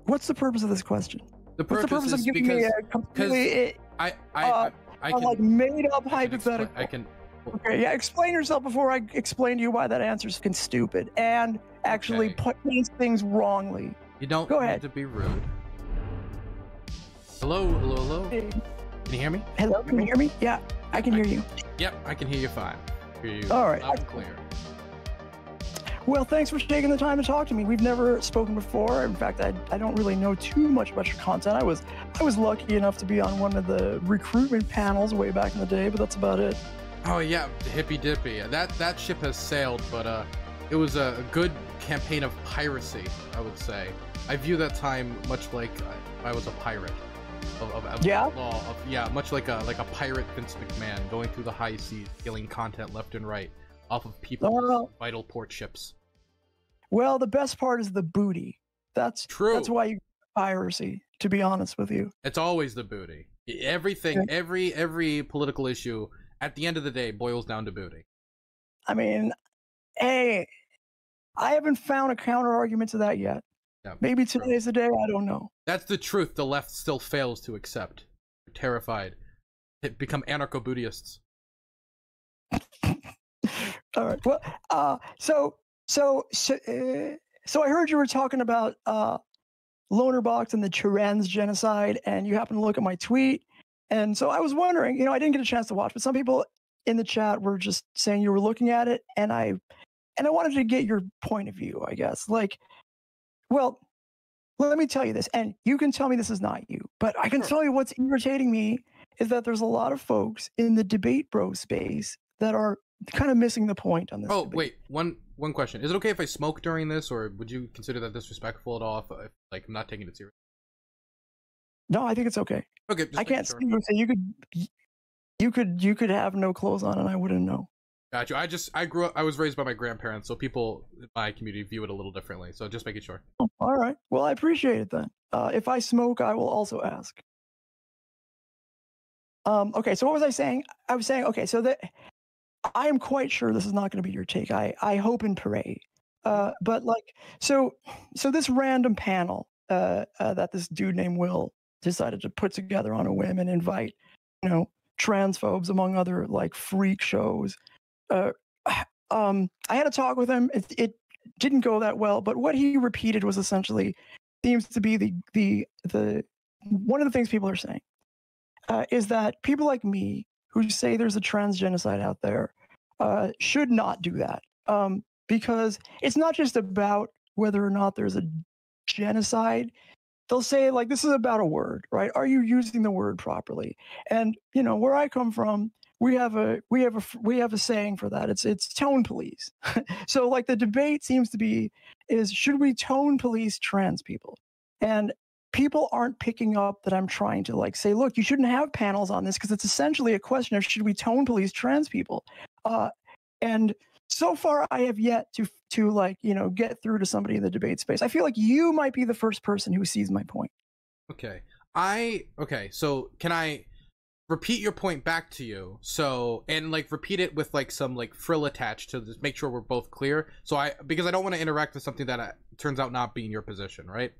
What's the purpose of this question? The What's the purpose is of giving me a completely I can like made up I hypothetical? can Okay, yeah, explain yourself before I explain to you why that answer's fucking stupid and actually paints things wrongly. You don't Go need ahead. to be rude. Hello. Hey. Can you hear me? Hello, can you hear me? Yeah, I can hear you. Yep, I can hear you fine. Hear you All right. loud and clear. Well, thanks for taking the time to talk to me. We've never spoken before. In fact, I don't really know too much about your content. I was lucky enough to be on one of the recruitment panels way back in the day, but that's about it. Oh yeah, hippy dippy. That ship has sailed, but it was a good campaign of piracy, I would say. I view that time much like I was a pirate of yeah? law. Much like a pirate Vince McMahon going through the high seas, stealing content left and right off of people's vital port ships. Well, the best part is the booty. That's true. That's why you piracy, to be honest with you. It's always the booty. Everything, every political issue, at the end of the day, boils down to booty. I mean, hey, I haven't found a counter argument to that yet. Yeah, maybe today's the day, I don't know. That's the truth the left still fails to accept. They're terrified. They become anarcho-bootyists. All right. Well, so I heard you were talking about Loner Box and the Trans Genocide, and you happened to look at my tweet, and so I was wondering. You know, I didn't get a chance to watch, but some people in the chat were just saying you were looking at it, and I wanted to get your point of view. I guess, like, well, let me tell you this, and you can tell me this is not you, but I can tell you what's irritating me is that there's a lot of folks in the debate bro space that are kind of missing the point on this. Oh, wait, one question. Is it okay if I smoke during this, or would you consider that disrespectful at all if like I'm not taking it seriously? No, I think it's okay. Okay, I can't see you, so you could have no clothes on and I wouldn't know. Got you. I was raised by my grandparents, so people in my community view it a little differently. So just making sure. Oh, all right. Well, I appreciate it then. If I smoke, I will also ask. Okay, so what was I saying? I was saying, okay, so that I am quite sure this is not going to be your take. I hope and pray. But like, so this random panel that this dude named Will decided to put together on a whim and invite, you know, transphobes among other like freak shows. I had a talk with him. It didn't go that well, but what he repeated was essentially seems to be the one of the things people are saying is that people like me who say there's a trans genocide out there should not do that because it's not just about whether or not there's a genocide. They'll say like this is about a word, right? Are you using the word properly? And you know where I come from, we have a saying for that. It's tone police. So like the debate seems to be is should we tone police trans people? And people aren't picking up that I'm trying to like say, look, you shouldn't have panels on this because it's essentially a question of should we tone police trans people? And so far I have yet to like, you know, get through to somebody in the debate space. I feel like you might be the first person who sees my point. Okay. So can I repeat your point back to you? So, and like repeat it with like some like frill attached to this, make sure we're both clear. So because I don't want to interact with something that turns out not being your position, right?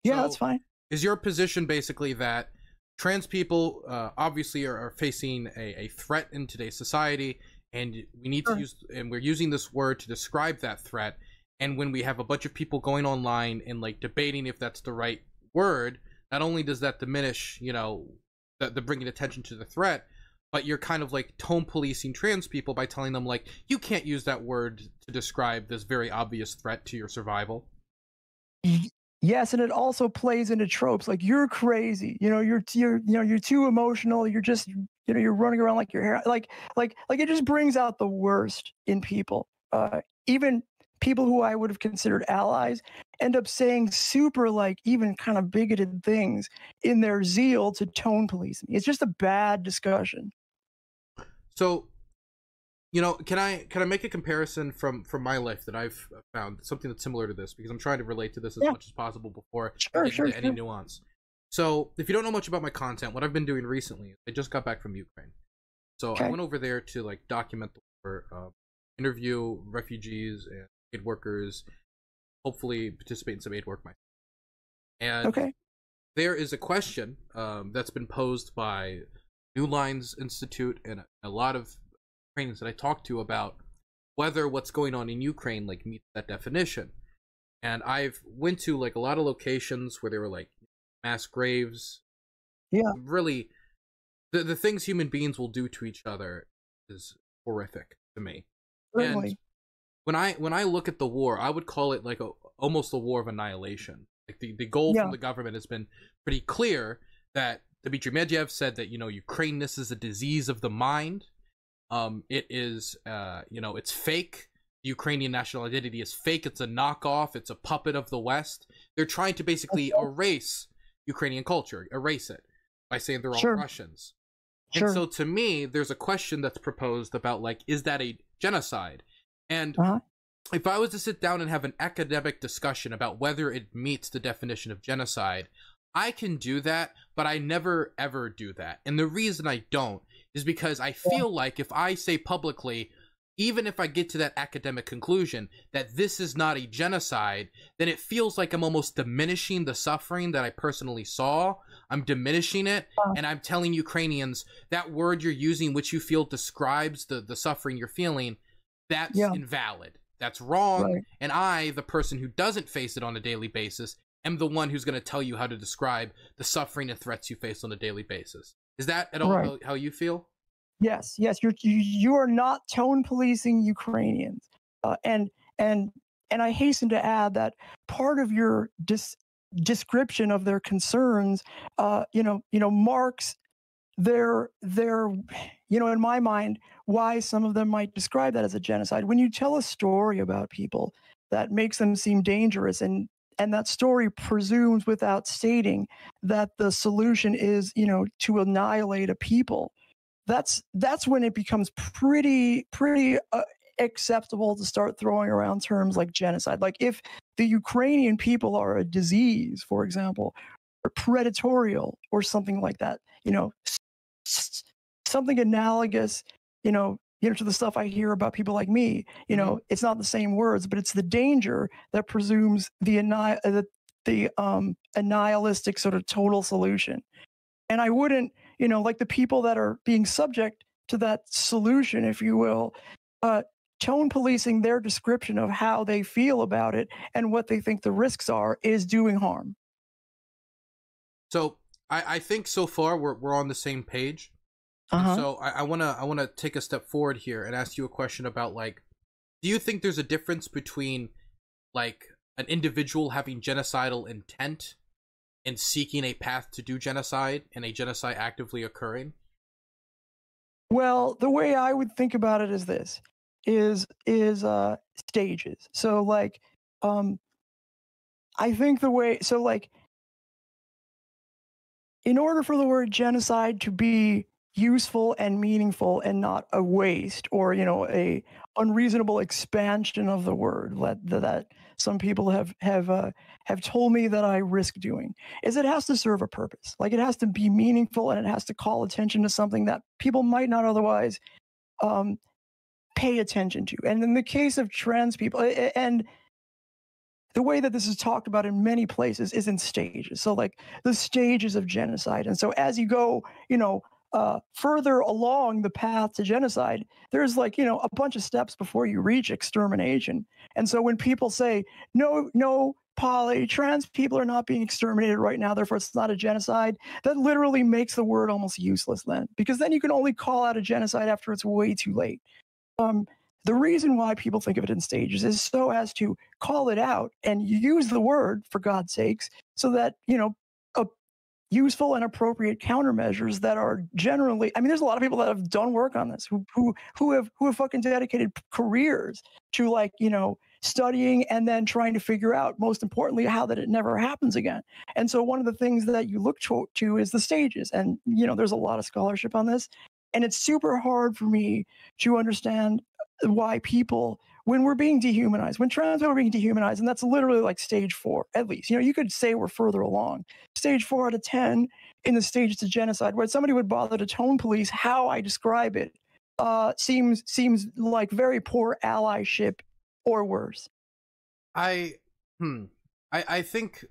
Yeah, so that's fine. Is your position basically that trans people obviously are facing a threat in today's society, and we need to use, and we're using this word to describe that threat, and when we have a bunch of people going online and like debating if that's the right word, not only does that diminish, you know, the bringing attention to the threat, but you're kind of like tone policing trans people by telling them like you can't use that word to describe this very obvious threat to your survival. Yes, and it also plays into tropes like you're crazy, you know, you're too emotional, you're just, you know, you're running around like your hair, like it just brings out the worst in people. Even people who I would have considered allies end up saying super like even kind of bigoted things in their zeal to tone police me. It's just a bad discussion. So, you know, can I make a comparison from my life that I've found something that's similar to this, because I'm trying to relate to this as much as possible before getting into any nuance. So if you don't know much about my content, what I've been doing recently, I just got back from Ukraine. So I went over there to like document the war, interview refugees and aid workers, hopefully participate in some aid work myself. And Okay. there is a question that's been posed by New Lines Institute and a lot of Ukrainians that I talked to about whether what's going on in Ukraine like meets that definition. And I've went to like a lot of locations where there were like mass graves. Yeah. Really, the things human beings will do to each other is horrific to me. Certainly. And when I look at the war, I would call it like almost a war of annihilation. Like the goal Yeah. from the government has been pretty clear that Dmitry Medvedev said that, you know, Ukraineness is a disease of the mind. It is, you know, it's fake. The Ukrainian national identity is fake. It's a knockoff. It's a puppet of the West. They're trying to basically erase Ukrainian culture, erase it by saying they're all Sure. Russians. Sure. And so to me, there's a question that's proposed about like, is that a genocide? And if I was to sit down and have an academic discussion about whether it meets the definition of genocide, I can do that, but I never ever do that. And the reason I don't is because I feel like if I say publicly, even if I get to that academic conclusion that this is not a genocide, then it feels like I'm almost diminishing the suffering that I personally saw. I'm diminishing it, and I'm telling Ukrainians that word you're using, which you feel describes the suffering you're feeling, that's invalid. That's wrong. Right. And I, the person who doesn't face it on a daily basis, am the one who's going to tell you how to describe the suffering and threats you face on a daily basis. Is that at all how you feel? Yes. Yes. You are not tone policing Ukrainians, and I hasten to add that part of your description of their concerns, marks their in my mind, why some of them might describe that as a genocide. When you tell a story about people that makes them seem dangerous, and that story presumes without stating that the solution is, to annihilate a people, that's when it becomes pretty acceptable to start throwing around terms like genocide. Like if the Ukrainian people are a disease, for example, or predatorial or something like that, something analogous, to the stuff I hear about people like me. It's not the same words, but it's the danger that presumes the nihilistic sort of total solution. And I wouldn't, like the people that are being subject to that solution, if you will, tone policing their description of how they feel about it and what they think the risks are is doing harm. So I think so far we're on the same page. So I wanna take a step forward here and ask you a question about, like, do you think there's a difference between like an individual having genocidal intent and seeking a path to do genocide and a genocide actively occurring? Well, the way I would think about it is this: is stages. So like, I think in order for the word genocide to be useful and meaningful and not a waste or a unreasonable expansion of the word that some people have told me that I risk doing, is it has to serve a purpose. Like it has to be meaningful and it has to call attention to something that people might not otherwise pay attention to. And in the case of trans people, and the way that this is talked about in many places is in stages. So like the stages of genocide. And so as you go, further along the path to genocide, there's like, a bunch of steps before you reach extermination. And so when people say, no, Polly, trans people are not being exterminated right now, therefore it's not a genocide, that literally makes the word almost useless then, because then you can only call out a genocide after it's way too late. The reason why people think of it in stages is so as to call it out and use the word, for God's sakes, so that, useful and appropriate countermeasures that are generally, I mean, there's a lot of people that have done work on this who have fucking dedicated careers to, like, studying and then trying to figure out, most importantly, how that it never happens again. And so one of the things that you look to is the stages. And, there's a lot of scholarship on this. And it's super hard for me to understand why people, when we're being dehumanized, when trans people are being dehumanized, and that's literally like stage 4, at least, you could say we're further along. Stage 4 out of 10 in the stages to genocide, where somebody would bother to tone police how I describe it, seems like very poor allyship or worse. I think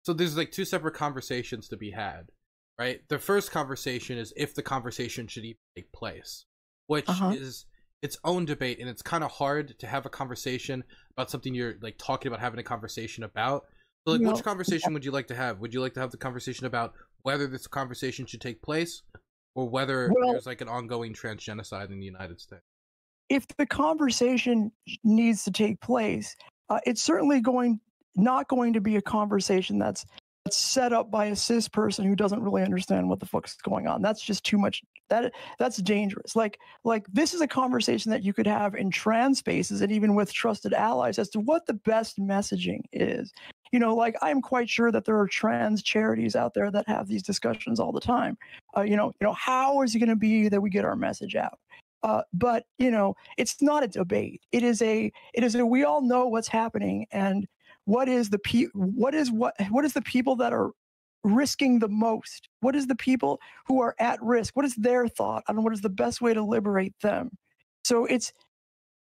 So there's like two separate conversations to be had, right? The first conversation is if the conversation should even take place, which is its own debate, and it's kind of hard to have a conversation about something you're like talking about having a conversation about. So like, which conversation would you like to have? Would you like to have the conversation about whether this conversation should take place, or whether there's like an ongoing trans genocide in the United States? If the conversation needs to take place, it's certainly not going to be a conversation that's set up by a cis person who doesn't really understand what the fuck's going on. That's just too much. That's dangerous. Like this is a conversation that you could have in trans spaces and even with trusted allies as to what the best messaging is. You know, like I'm quite sure that there are trans charities out there that have these discussions all the time. How is it going to be that we get our message out? But it's not a debate. It is a we all know what's happening, and what is the people that are risking the most? What is the people who are at risk? What is their thought on what is the best way to liberate them? So it's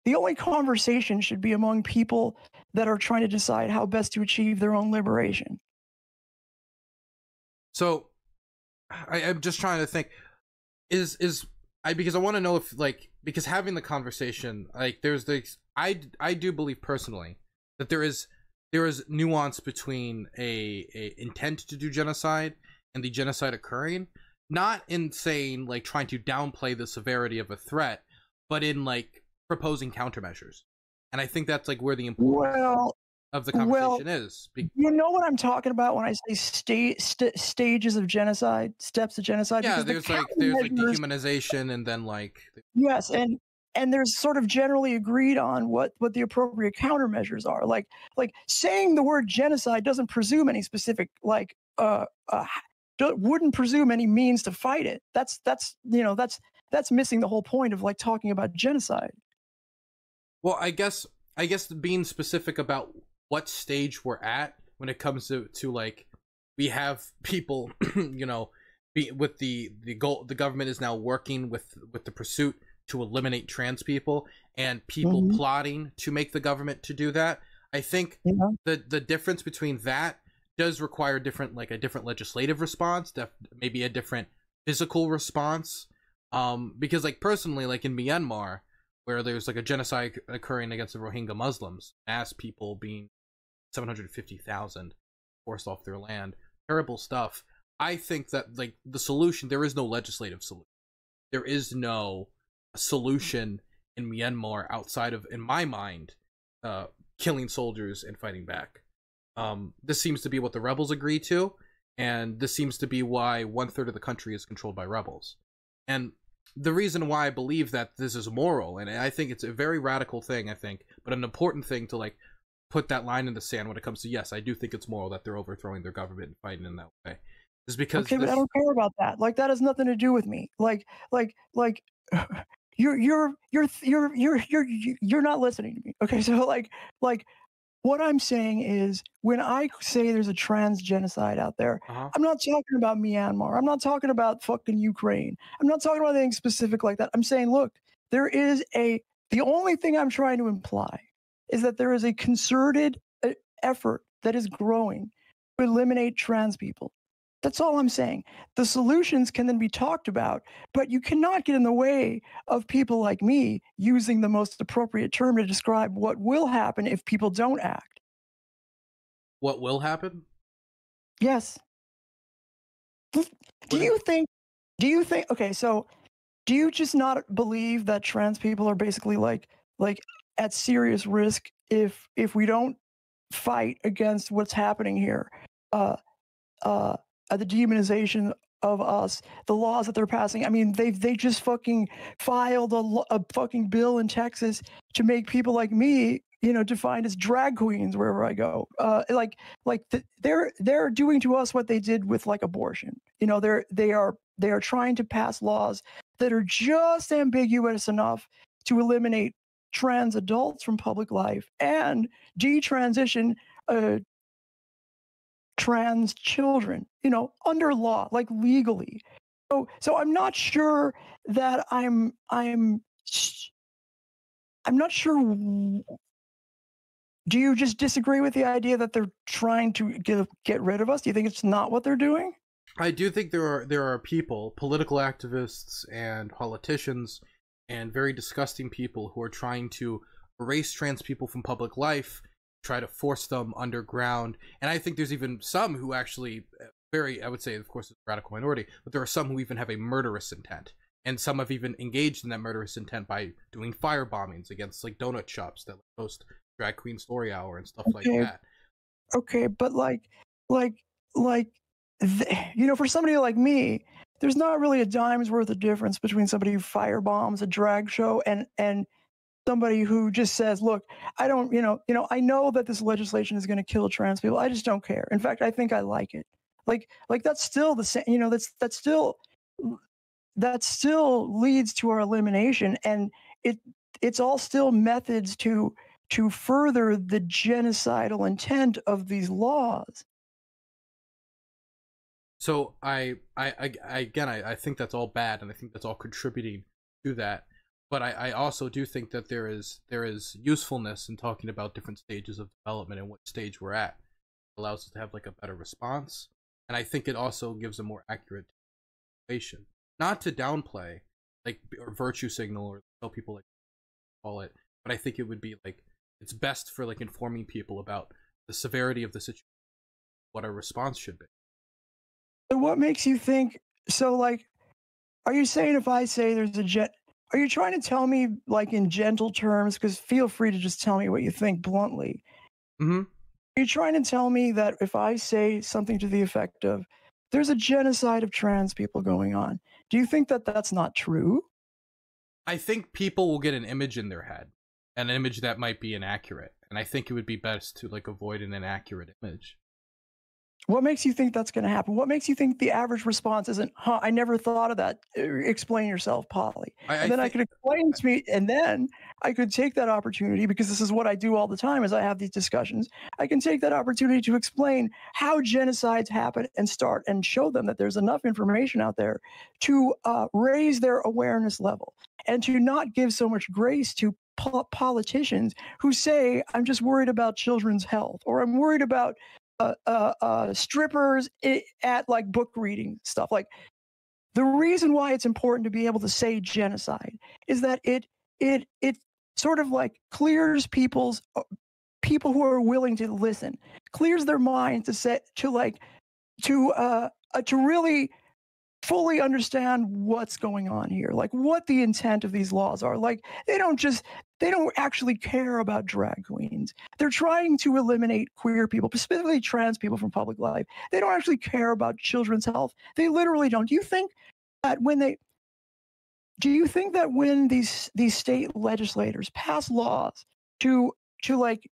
the only conversation should be among people that are trying to decide how best to achieve their own liberation. So I'm just trying to think, because I want to know if because having the conversation, like there's I do believe personally that there is nuance between a intent to do genocide and the genocide occurring, not in saying like trying to downplay the severity of a threat, but in like proposing countermeasures. And I think that's like where the importance of the conversation is. You know what I'm talking about when I say stages of genocide, steps of genocide? Yeah, there's like dehumanization, and then like yes, and there's sort of generally agreed on what the appropriate countermeasures are. Like saying the word genocide doesn't presume any specific wouldn't presume any means to fight it. That's missing the whole point of like talking about genocide. Well, I guess being specific about what stage we're at when it comes to like, we have people, with the goal, the government is now working with the pursuit to eliminate trans people, and people plotting to make the government to do that. I think the difference between that does require a different legislative response, maybe a different physical response. Because like personally, like in Myanmar, where there's like a genocide occurring against the Rohingya Muslims, mass people being 750,000 forced off their land, terrible stuff. I think that like the solution, there is no legislative solution. There is no solution in Myanmar outside of, in my mind, killing soldiers and fighting back. This seems to be what the rebels agree to, and this seems to be why 1/3 of the country is controlled by rebels. And the reason why I believe that this is moral, and I think it's a very radical thing, but an important thing to like put that line in the sand when it comes to, yes, I do think it's moral that they're overthrowing their government and fighting in that way, is because but I don't care about that. Like that has nothing to do with me. Like you're not listening to me. Okay, so like what I'm saying is, when I say there's a trans genocide out there, I'm not talking about Myanmar. I'm not talking about fucking Ukraine. I'm not talking about anything specific like that. I'm saying, look, the only thing I'm trying to imply is that there is a concerted effort that is growing to eliminate trans people. That's all I'm saying. The solutions can then be talked about, but you cannot get in the way of people like me using the most appropriate term to describe what will happen if people don't act. What will happen? Yes. Do you think, okay, so do you just not believe that trans people are basically like at serious risk if we don't fight against what's happening here? The demonization of us, the laws that they're passing. I mean, they just fucking filed a fucking bill in Texas to make people like me, defined as drag queens wherever I go. They're doing to us what they did with like abortion. They are trying to pass laws that are just ambiguous enough to eliminate trans adults from public life and detransition trans children, under law, like legally. So I'm not sure that I'm not sure do you just disagree with the idea that they're trying to get rid of us? Do you think it's not what they're doing? I do think there are people, political activists and politicians, and very disgusting people who are trying to erase trans people from public life, try to force them underground. And I think there's even some who actually I would say, of course, it's a radical minority, but there are some who even have a murderous intent. And some have even engaged in that murderous intent by doing fire bombings against like donut shops that host drag queen story hour and stuff like that. Okay, but for somebody like me, there's not really a dime's worth of difference between somebody who firebombs a drag show and somebody who just says, look, I don't, I know that this legislation is going to kill trans people. I just don't care. In fact, I think I like it. Like that's still the same, that still leads to our elimination. And it's all still methods to further the genocidal intent of these laws. So I think that's all bad, and I think that's all contributing to that. But I also do think that there is usefulness in talking about different stages of development and what stage we're at. It allows us to have like a better response, and I think it also gives a more accurate evaluation. Not to downplay, like, or virtue signal, or tell people like call it, but I think it would be like it's best for like informing people about the severity of the situation, what our response should be. So what makes you think so? Like, are you saying if I say there's a are you trying to tell me like in gentle terms? Because feel free to just tell me what you think bluntly. Mm-hmm. Are you trying to tell me that if I say something to the effect of there's a genocide of trans people going on, do you think that that's not true? I think people will get an image in their head, an image that might be inaccurate, and I think it would be best to like avoid an inaccurate image. What makes you think that's going to happen? What makes you think the average response isn't, huh, I never thought of that. Explain yourself, Polly. And then I could explain to me, and then I could take that opportunity, because this is what I do all the time as I have these discussions. I can take that opportunity to explain how genocides happen and start and show them that there's enough information out there to raise their awareness level and to not give so much grace to politicians who say, I'm just worried about children's health, or I'm worried about strippers at like book reading stuff. Like, the reason why it's important to be able to say genocide is that it sort of like clears people who are willing to listen, clears their minds to really fully understand what's going on here, like what the intent of these laws are. Like, they don't actually care about drag queens. They're trying to eliminate queer people, specifically trans people, from public life. They don't actually care about children's health. They literally don't. Do you think that when these state legislators pass laws to like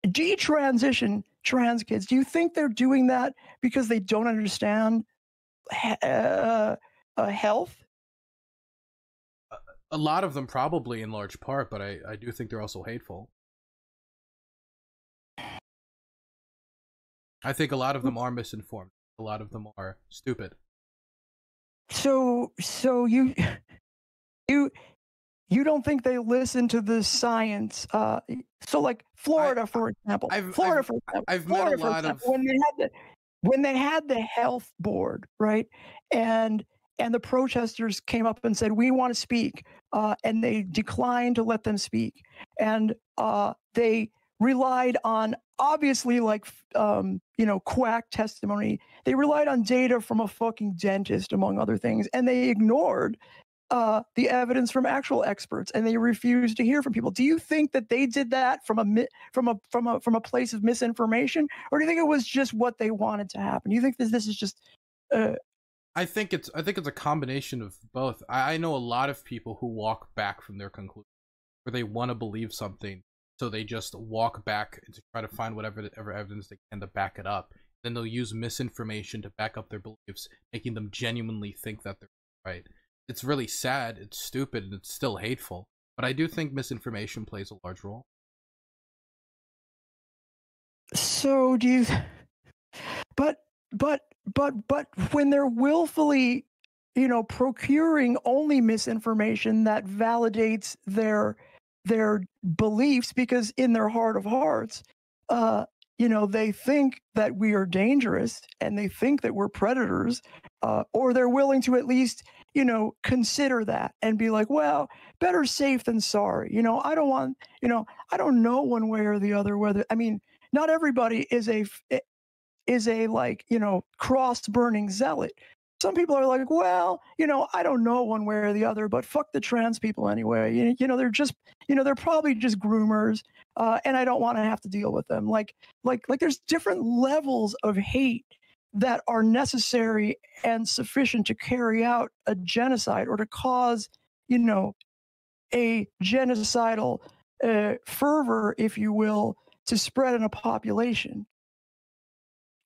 detransition trans kids, do you think they're doing that because they don't understand health? A lot of them probably, in large part, but I do think they're also hateful. I think a lot of them are misinformed. A lot of them are stupid. So you don't think they listen to the science? So like Florida, for example. I've met a lot of when they had the health board, right? And the protesters came up and said, we want to speak. And they declined to let them speak. And they relied on, obviously, like, quack testimony. They relied on data from a fucking dentist, among other things. And they ignored the evidence from actual experts, and they refused to hear from people. Do you think that they did that from a place of misinformation, or do you think it was just what they wanted to happen? Do you think this is just? I think it's a combination of both. I know a lot of people who walk back from their conclusion, where they want to believe something, so they just walk back to try to find whatever evidence they can to back it up. Then they'll use misinformation to back up their beliefs, making them genuinely think that they're right. It's really sad, it's stupid, and it's still hateful. But I do think misinformation plays a large role. So do you? But when they're willfully, procuring only misinformation that validates their beliefs, because in their heart of hearts, they think that we are dangerous and they think that we're predators, or they're willing to at least, consider that and be like, well, better safe than sorry. I don't want, I don't know one way or the other whether, I mean, not everybody is a like, cross burning zealot. Some people are like, well, I don't know one way or the other, but fuck the trans people anyway. They're just, they're probably just groomers, and I don't want to have to deal with them. Like there's different levels of hate that are necessary and sufficient to carry out a genocide or to cause, a genocidal fervor, if you will, to spread in a population.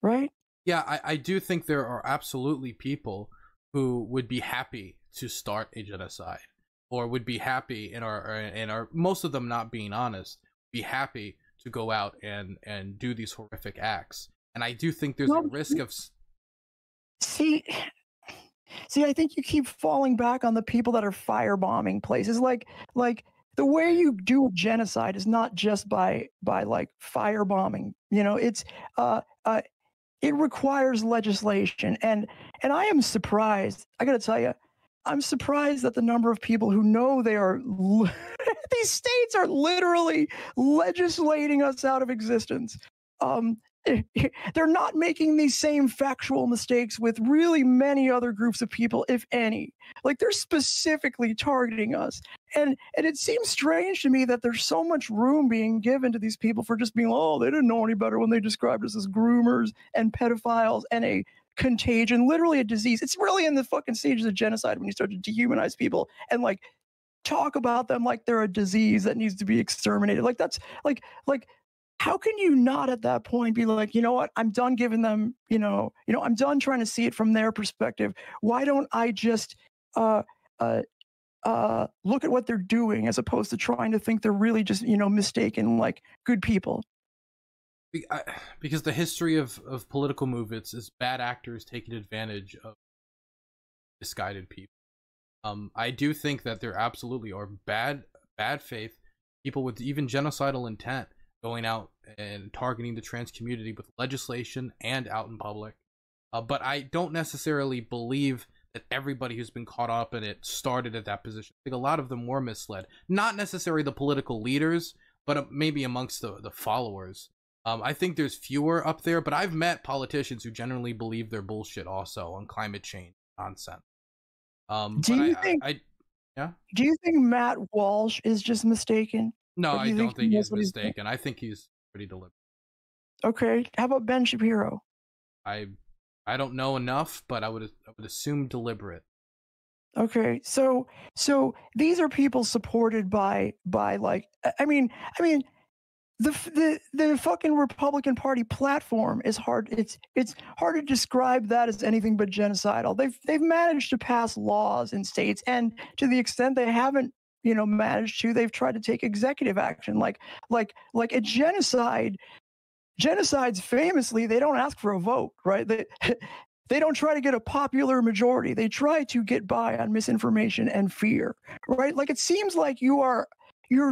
Right? Yeah, I do think there are absolutely people who would be happy to start a genocide, or would be happy, and are most of them, not being honest, be happy to go out and do these horrific acts. And I do think there's a risk of see, I think you keep falling back on the people that are firebombing places. Like the way you do a genocide is not just by like firebombing. It's it requires legislation, and I am surprised. I got to tell you, I'm surprised at the number of people who know they are. These states are literally legislating us out of existence. They're not making these same factual mistakes with really many other groups of people, if any. Like, they're specifically targeting us. And it seems strange to me that there's so much room being given to these people for just being, oh, they didn't know any better when they described us as groomers and pedophiles and a contagion, literally a disease. It's really in the fucking stages of genocide when you start to dehumanize people and like talk about them like they're a disease that needs to be exterminated. Like, that's like how can you not at that point be like, you know what, I'm done giving them, I'm done trying to see it from their perspective. Why don't I just look at what they're doing as opposed to trying to think they're really just, mistaken, like good people? Because the history of political movements is bad actors taking advantage of misguided people. I do think that there absolutely are bad faith people with even genocidal intent going out and targeting the trans community with legislation and out in public. But I don't necessarily believe that everybody who's been caught up in it started at that position. I think a lot of them were misled. Not necessarily the political leaders, but maybe amongst the followers. I think there's fewer up there, but I've met politicians who generally believe their bullshit also on climate change nonsense. Do you think Matt Walsh is just mistaken? No, I don't think he's mistaken. I think he's pretty deliberate. Okay, how about Ben Shapiro? I don't know enough, but I would assume deliberate. Okay, so these are people supported by like, I mean the fucking Republican Party platform is hard. It's hard to describe that as anything but genocidal. They've managed to pass laws in states, and to the extent they haven't managed to, they've tried to take executive action, like a genocide. Genocides famously, they don't ask for a vote, right? They don't try to get a popular majority. They try to get by on misinformation and fear, right? Like, it seems like you're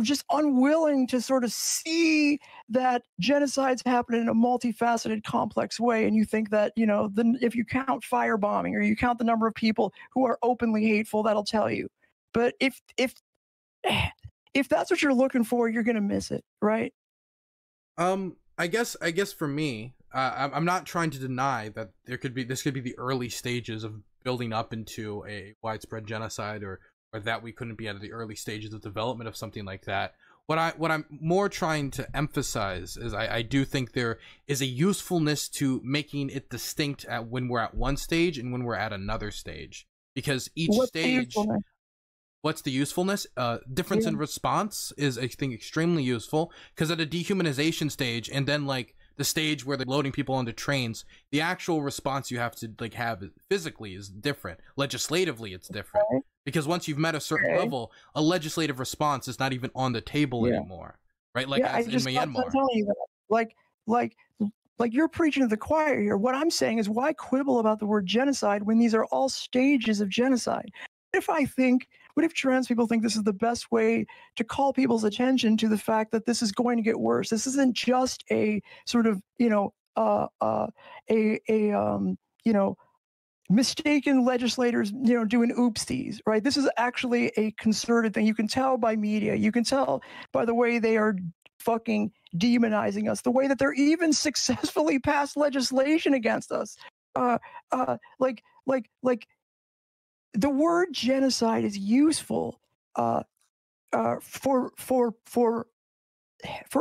just unwilling to sort of see that genocides happen in a multifaceted, complex way, and you think that if you count firebombing or you count the number of people who are openly hateful, that'll tell you. But if that's what you're looking for, you're gonna miss it, right? I guess for me, I'm not trying to deny that this could be the early stages of building up into a widespread genocide, or that we couldn't be at the early stages of development of something like that. What I'm more trying to emphasize is I do think there is a usefulness to making it distinct at when we're at one stage and when we're at another stage, because each stage. What's the usefulness? Difference in response is, I think, extremely useful, because at a dehumanization stage, and then like the stage where they're loading people onto trains, the actual response you have to have physically is different. Legislatively, it's different, because once you've met a certain level, a legislative response is not even on the table anymore, right? Like, as in Myanmar. I'm telling you that. Like you're preaching to the choir here. What I'm saying is, why quibble about the word genocide when these are all stages of genocide? If I think What if trans people think this is the best way to call people's attention to the fact that this is going to get worse? This isn't just a sort of, you know, mistaken legislators, doing oopsies, right? This is actually a concerted thing. You can tell by media. You can tell by the way they are fucking demonizing us, the way that they're even successfully passed legislation against us. Like the word genocide is useful for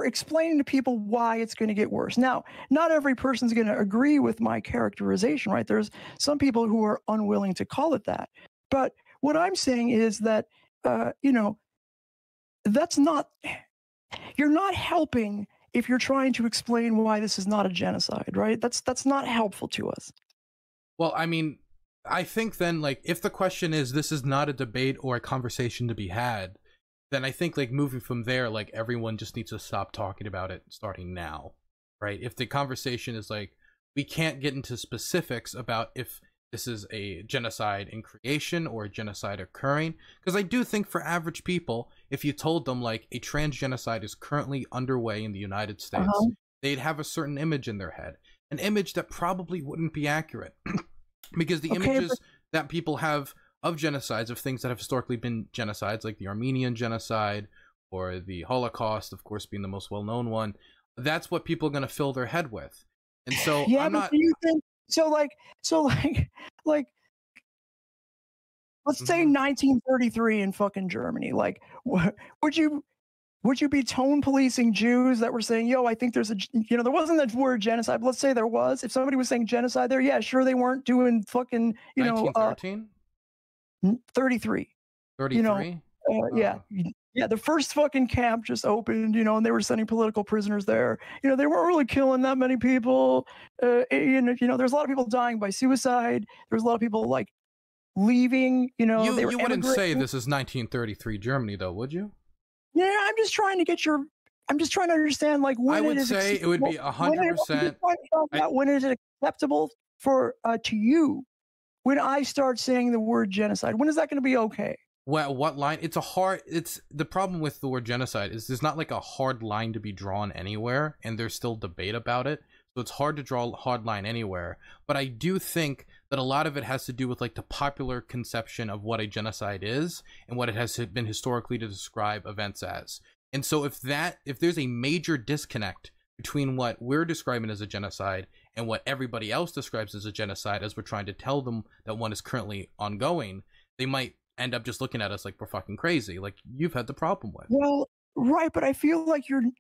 explaining to people why it's going to get worse. Now, not every person's going to agree with my characterization, right? There's some people who are unwilling to call it that. But what I'm saying is that, that's not, you're not helping if you're trying to explain why this is not a genocide, right? That's not helpful to us. Well, I mean, I think then, like, if the question is this is not a debate or a conversation to be had, then I think, like, moving from there, like, everyone just needs to stop talking about it starting now, right? If the conversation is like, we can't get into specifics about if this is a genocide in creation or a genocide occurring, because I do think for average people, if you told them, like, a trans genocide is currently underway in the United States, they'd have a certain image in their head, an image that probably wouldn't be accurate. Because the images that people have of genocides, of things that have historically been genocides, like the Armenian genocide or the Holocaust, of course, being the most well-known one, that's what people are going to fill their head with. And so yeah, I'm not. Do you think so? Like, let's say 1933 in fucking Germany. Like, would you be tone policing Jews that were saying, yo, I think there's there wasn't that word genocide, but let's say there was. If somebody was saying genocide there, yeah, sure, they weren't doing fucking, 1913? 33. 33? Yeah, the first fucking camp just opened, and they were sending political prisoners there. They weren't really killing that many people. There's a lot of people dying by suicide. There's a lot of people, like, leaving, they were you wouldn't say this is 1933 Germany, though, would you? Yeah, I'm just trying to understand, like, when I would say it would be 100%. When is it acceptable for to you? When I start saying the word genocide, when is that going to be okay? Well, what line? It's the problem with the word genocide is there's not like a hard line to be drawn anywhere, and there's still debate about it. So it's hard to draw a hard line anywhere. But I do think that a lot of it has to do with, like, the popular conception of what a genocide is and what it has been historically to describe events as. And so if there's a major disconnect between what we're describing as a genocide and what everybody else describes as a genocide, as we're trying to tell them that one is currently ongoing, they might end up just looking at us like we're fucking crazy, like you've had the problem with. Well, right, but I feel like you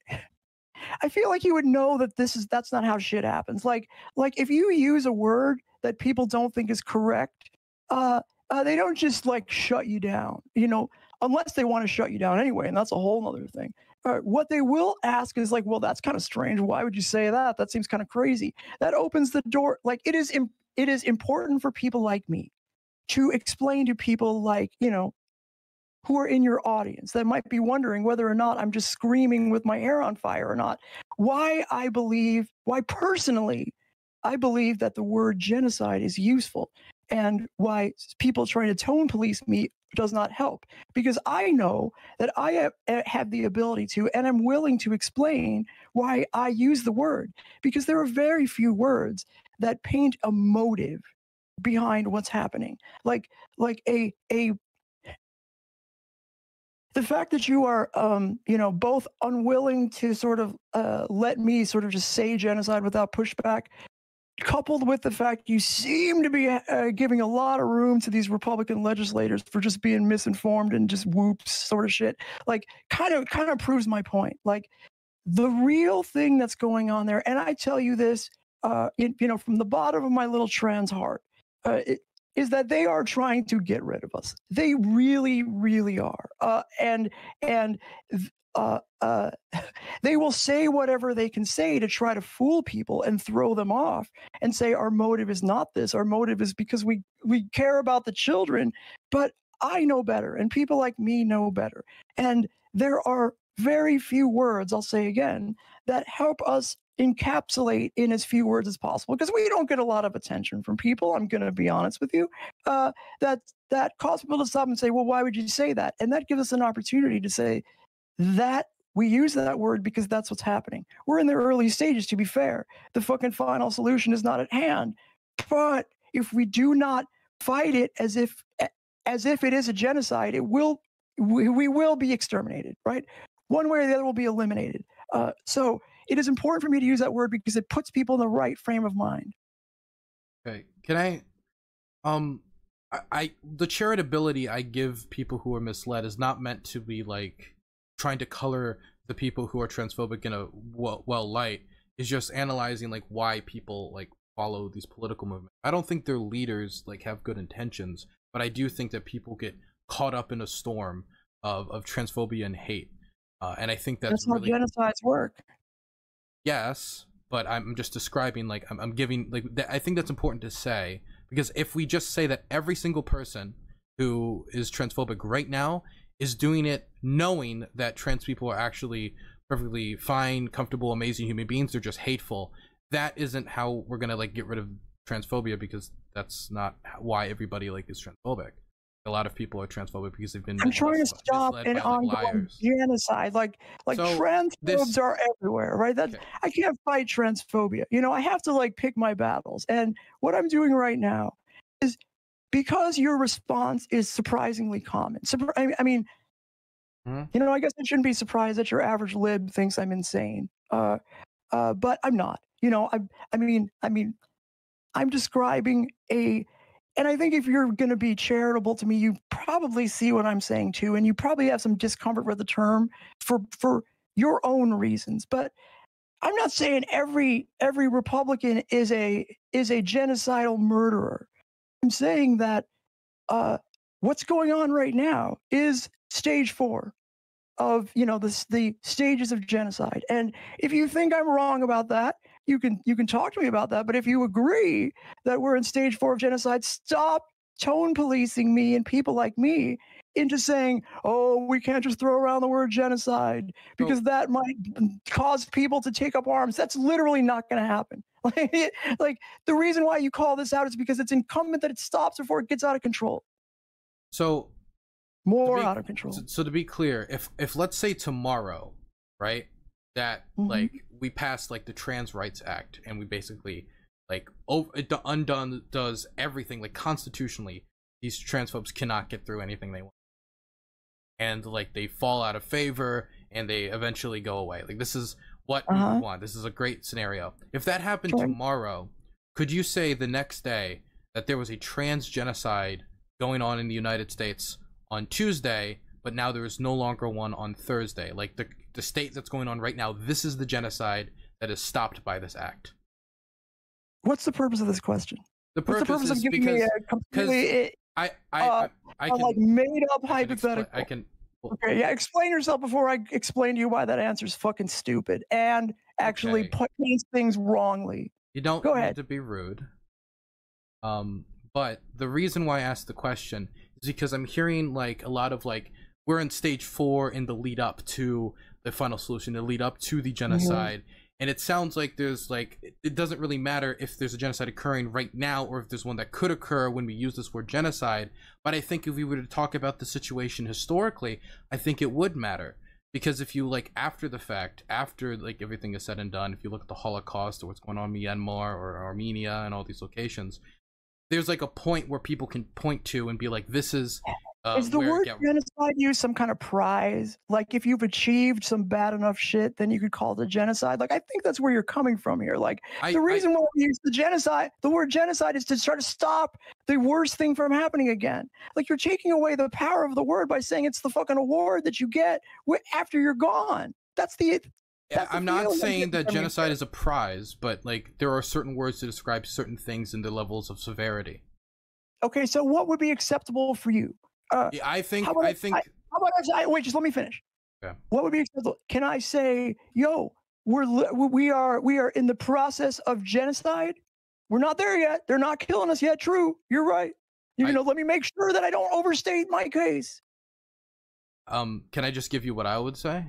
would know that that's not how shit happens. Like if you use a word that people don't think is correct, they don't just, like, shut you down, unless they want to shut you down anyway, and that's a whole other thing. What they will ask is, like, well, that's kind of strange. Why would you say that? That seems kind of crazy. That opens the door. Like, it is important for people like me to explain to people, like, who are in your audience that might be wondering whether or not I'm just screaming with my hair on fire or not. Why personally I believe that the word genocide is useful, and why people trying to tone police me does not help. Because I know that I have the ability to, and I'm willing to explain why I use the word. Because there are very few words that paint a motive behind what's happening. Like the fact that you are, both unwilling to sort of let me sort of just say genocide without pushback, coupled with the fact you seem to be giving a lot of room to these Republican legislators for just being misinformed and just whoops sort of shit, like, kind of proves my point. Like, the real thing that's going on there, and I tell you this, from the bottom of my little trans heart, is that they are trying to get rid of us. They really, really are. They will say whatever they can say to try to fool people and throw them off and say our motive is not this. Our motive is because we care about the children. But I know better, and people like me know better. And there are very few words, I'll say again, that help us encapsulate in as few words as possible, because we don't get a lot of attention from people. I'm going to be honest with you. That causes people to stop and say, well, why would you say that? And that gives us an opportunity to say that we use that word because that's what's happening. We're in the early stages, to be fair. The fucking final solution is not at hand. But if we do not fight it as if it is a genocide, we will be exterminated, right? One way or the other will be eliminated. So it is important for me to use that word because it puts people in the right frame of mind. Okay, can I the charitability I give people who are misled is not meant to be like trying to color the people who are transphobic in a well light. Is just analyzing like why people like follow these political movements. I don't think their leaders like have good intentions, but I do think that people get caught up in a storm of transphobia and hate, and I think that's how really genocides work. Yes, but I'm just describing like I'm giving like I think that's important to say, because if we just say that every single person who is transphobic right now is doing it knowing that trans people are actually perfectly fine, comfortable, amazing human beings, they're just hateful, that isn't how we're gonna like get rid of transphobia, because that's not why everybody like is transphobic. A lot of people are transphobic because they've been. I'm trying to stop an ongoing genocide. Like so transphobes are everywhere, right? That okay. I can't fight transphobia. You know, I have to like pick my battles. And what I'm doing right now is, because your response is surprisingly common. I mean, you know, I guess I shouldn't be surprised that your average lib thinks I'm insane. But I'm not. You know, I mean, I'm describing and I think if you're going to be charitable to me, you probably see what I'm saying too, and you probably have some discomfort with the term for your own reasons. But I'm not saying every Republican is a genocidal murderer. I'm saying that what's going on right now is stage 4 of, you know, the stages of genocide. And if you think I'm wrong about that, you can talk to me about that. But if you agree that we're in stage 4 of genocide, stop tone policing me and people like me into saying, oh, we can't just throw around the word genocide because that might cause people to take up arms. That's literally not going to happen. Like the reason why you call this out is because it's incumbent that it stops before it gets out of control. So out of control. So to be clear, if let's say tomorrow, right, that like we pass like the Trans Rights Act and we basically like it does everything, like constitutionally these transphobes cannot get through anything they want, and like they fall out of favor and they eventually go away. Like this is what we want. This is a great scenario. If that happened tomorrow, could you say the next day that there was a trans genocide going on in the United States on Tuesday, but now there is no longer one on Thursday? Like the state that's going on right now, this is the genocide that is stopped by this act. What's the purpose of this question? The purpose is giving me a completely I can, like made up hypothetical. I can. Okay, yeah. Explain yourself before I explain to you why that answer is fucking stupid and actually paints things wrongly. You don't go need ahead to be rude. But the reason why I asked the question is because I'm hearing like a lot of like we're in stage 4 in the lead up to the final solution, the lead up to the genocide. And it sounds like there's like, it doesn't really matter if there's a genocide occurring right now or if there's one that could occur when we use this word genocide. But I think if we were to talk about the situation historically, I think it would matter. Because if you like after the fact, after like everything is said and done, if you look at the Holocaust or what's going on in Myanmar or Armenia and all these locations, there's like a point where people can point to and be like, this is the word genocide used some kind of prize? Like if you've achieved some bad enough shit, then you could call it a genocide. Like I think that's where you're coming from here. Like the reason why we use the word genocide is to try to stop the worst thing from happening again. Like you're taking away the power of the word by saying it's the fucking award that you get after you're gone. That's the I'm not saying that genocide is a prize, but like there are certain words to describe certain things in the levels of severity. Okay, so what would be acceptable for you? I think. Wait, just let me finish. Okay. What would be acceptable? Can I say, yo, we are in the process of genocide? We're not there yet. They're not killing us yet. True, you're right. You know, let me make sure that I don't overstate my case. Can I just give you what I would say?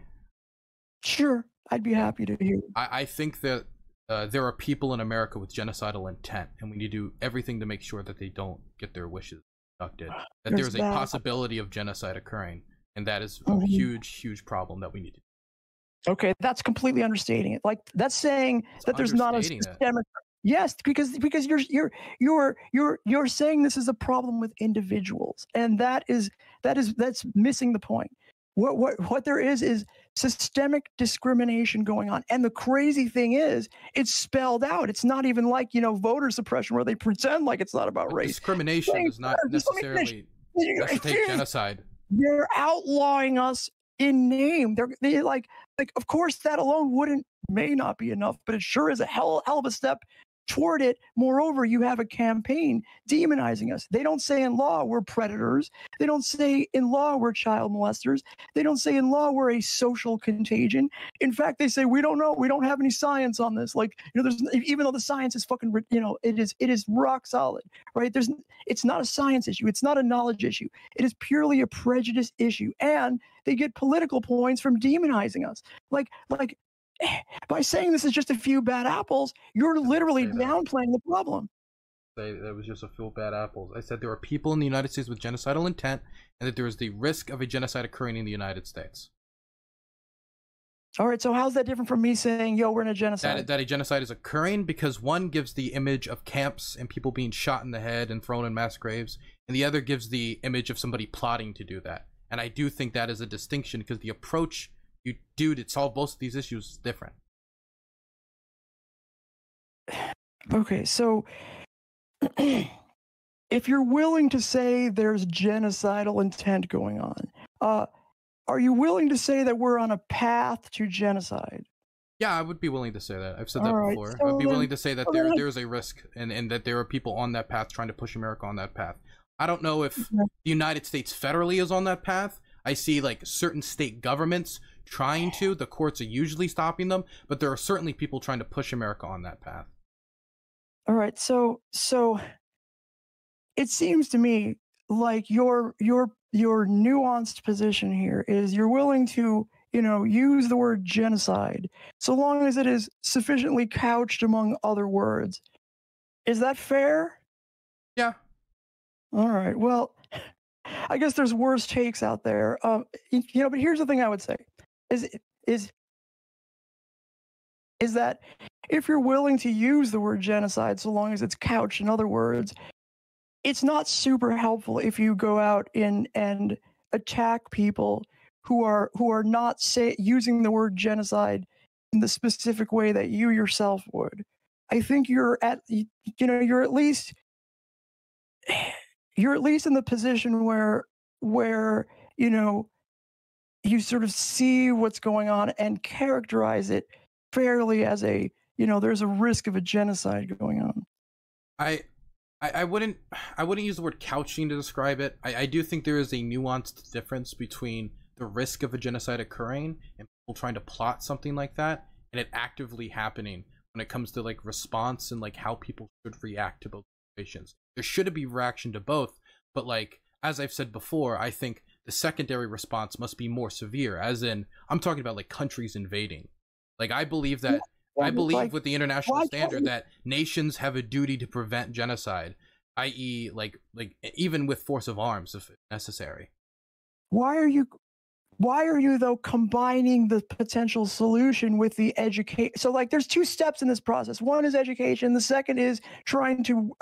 Sure, I'd be happy to hear. I think that there are people in America with genocidal intent, and we need to do everything to make sure that they don't get their wishes abducted. That there's a possibility of genocide occurring, and that is a huge problem that we need to do. Okay, that's completely understating it. Like, that's saying that there's not a systemic. Yes, because you're saying this is a problem with individuals, and that's missing the point. What there is systemic discrimination going on, and the crazy thing is, it's spelled out. It's not even like, you know, voter suppression where they pretend like it's not about race. Discrimination does not necessarily necessitate genocide. They're outlawing us in name. They're like of course that alone may not be enough, but it sure is a hell of a step toward it. Moreover, you have a campaign demonizing us. They don't say in law we're predators. They don't say in law we're child molesters. They don't say in law we're a social contagion. In fact, they say we don't know. We don't have any science on this. Like, you know, even though the science is fucking, you know, it is rock solid, right? It's not a science issue. It's not a knowledge issue. It is purely a prejudice issue, and they get political points from demonizing us. Like. By saying this is just a few bad apples, you're literally downplaying the problem. That was just a few bad apples. I said there are people in the United States with genocidal intent, and that there is the risk of a genocide occurring in the United States. All right, so how's that different from me saying, yo, we're in a genocide? That a genocide is occurring because one gives the image of camps and people being shot in the head and thrown in mass graves, and the other gives the image of somebody plotting to do that. And I do think that is a distinction, because the approach you do to solve both of these issues is different. Okay, so if you're willing to say there's genocidal intent going on, are you willing to say that we're on a path to genocide? Yeah, I would be willing to say that. I've said that before. So I'd be willing to say that there is a risk, and that there are people on that path trying to push America on that path. I don't know if the United States federally is on that path. I see like certain state governments trying to. The courts are usually stopping them, but there are certainly people trying to push America on that path. All right, so it seems to me like your nuanced position here is you're willing to, you know, use the word genocide so long as it is sufficiently couched among other words. Is that fair? Yeah. All right. Well, I guess there's worse takes out there. You know, but here's the thing I would say is that if you're willing to use the word genocide so long as it's couched in other words, it's not super helpful if you go out and attack people who are not using the word genocide in the specific way that you yourself would. I think you're at least in the position where you know, you sort of see what's going on and characterize it fairly as a, you know, there's a risk of a genocide going on. I wouldn't use the word couching to describe it. I do think there is a nuanced difference between the risk of a genocide occurring and people trying to plot something like that, and it actively happening when it comes to like response and like how people should react to both situations. There should be reaction to both, but like, as I've said before, I think the secondary response must be more severe, as in, I'm talking about like countries invading. Like, I believe that, with the international standard that nations have a duty to prevent genocide, i.e. like even with force of arms if necessary. Why are you though combining the potential solution with the education? So like there's two steps in this process. One is education. The second is trying to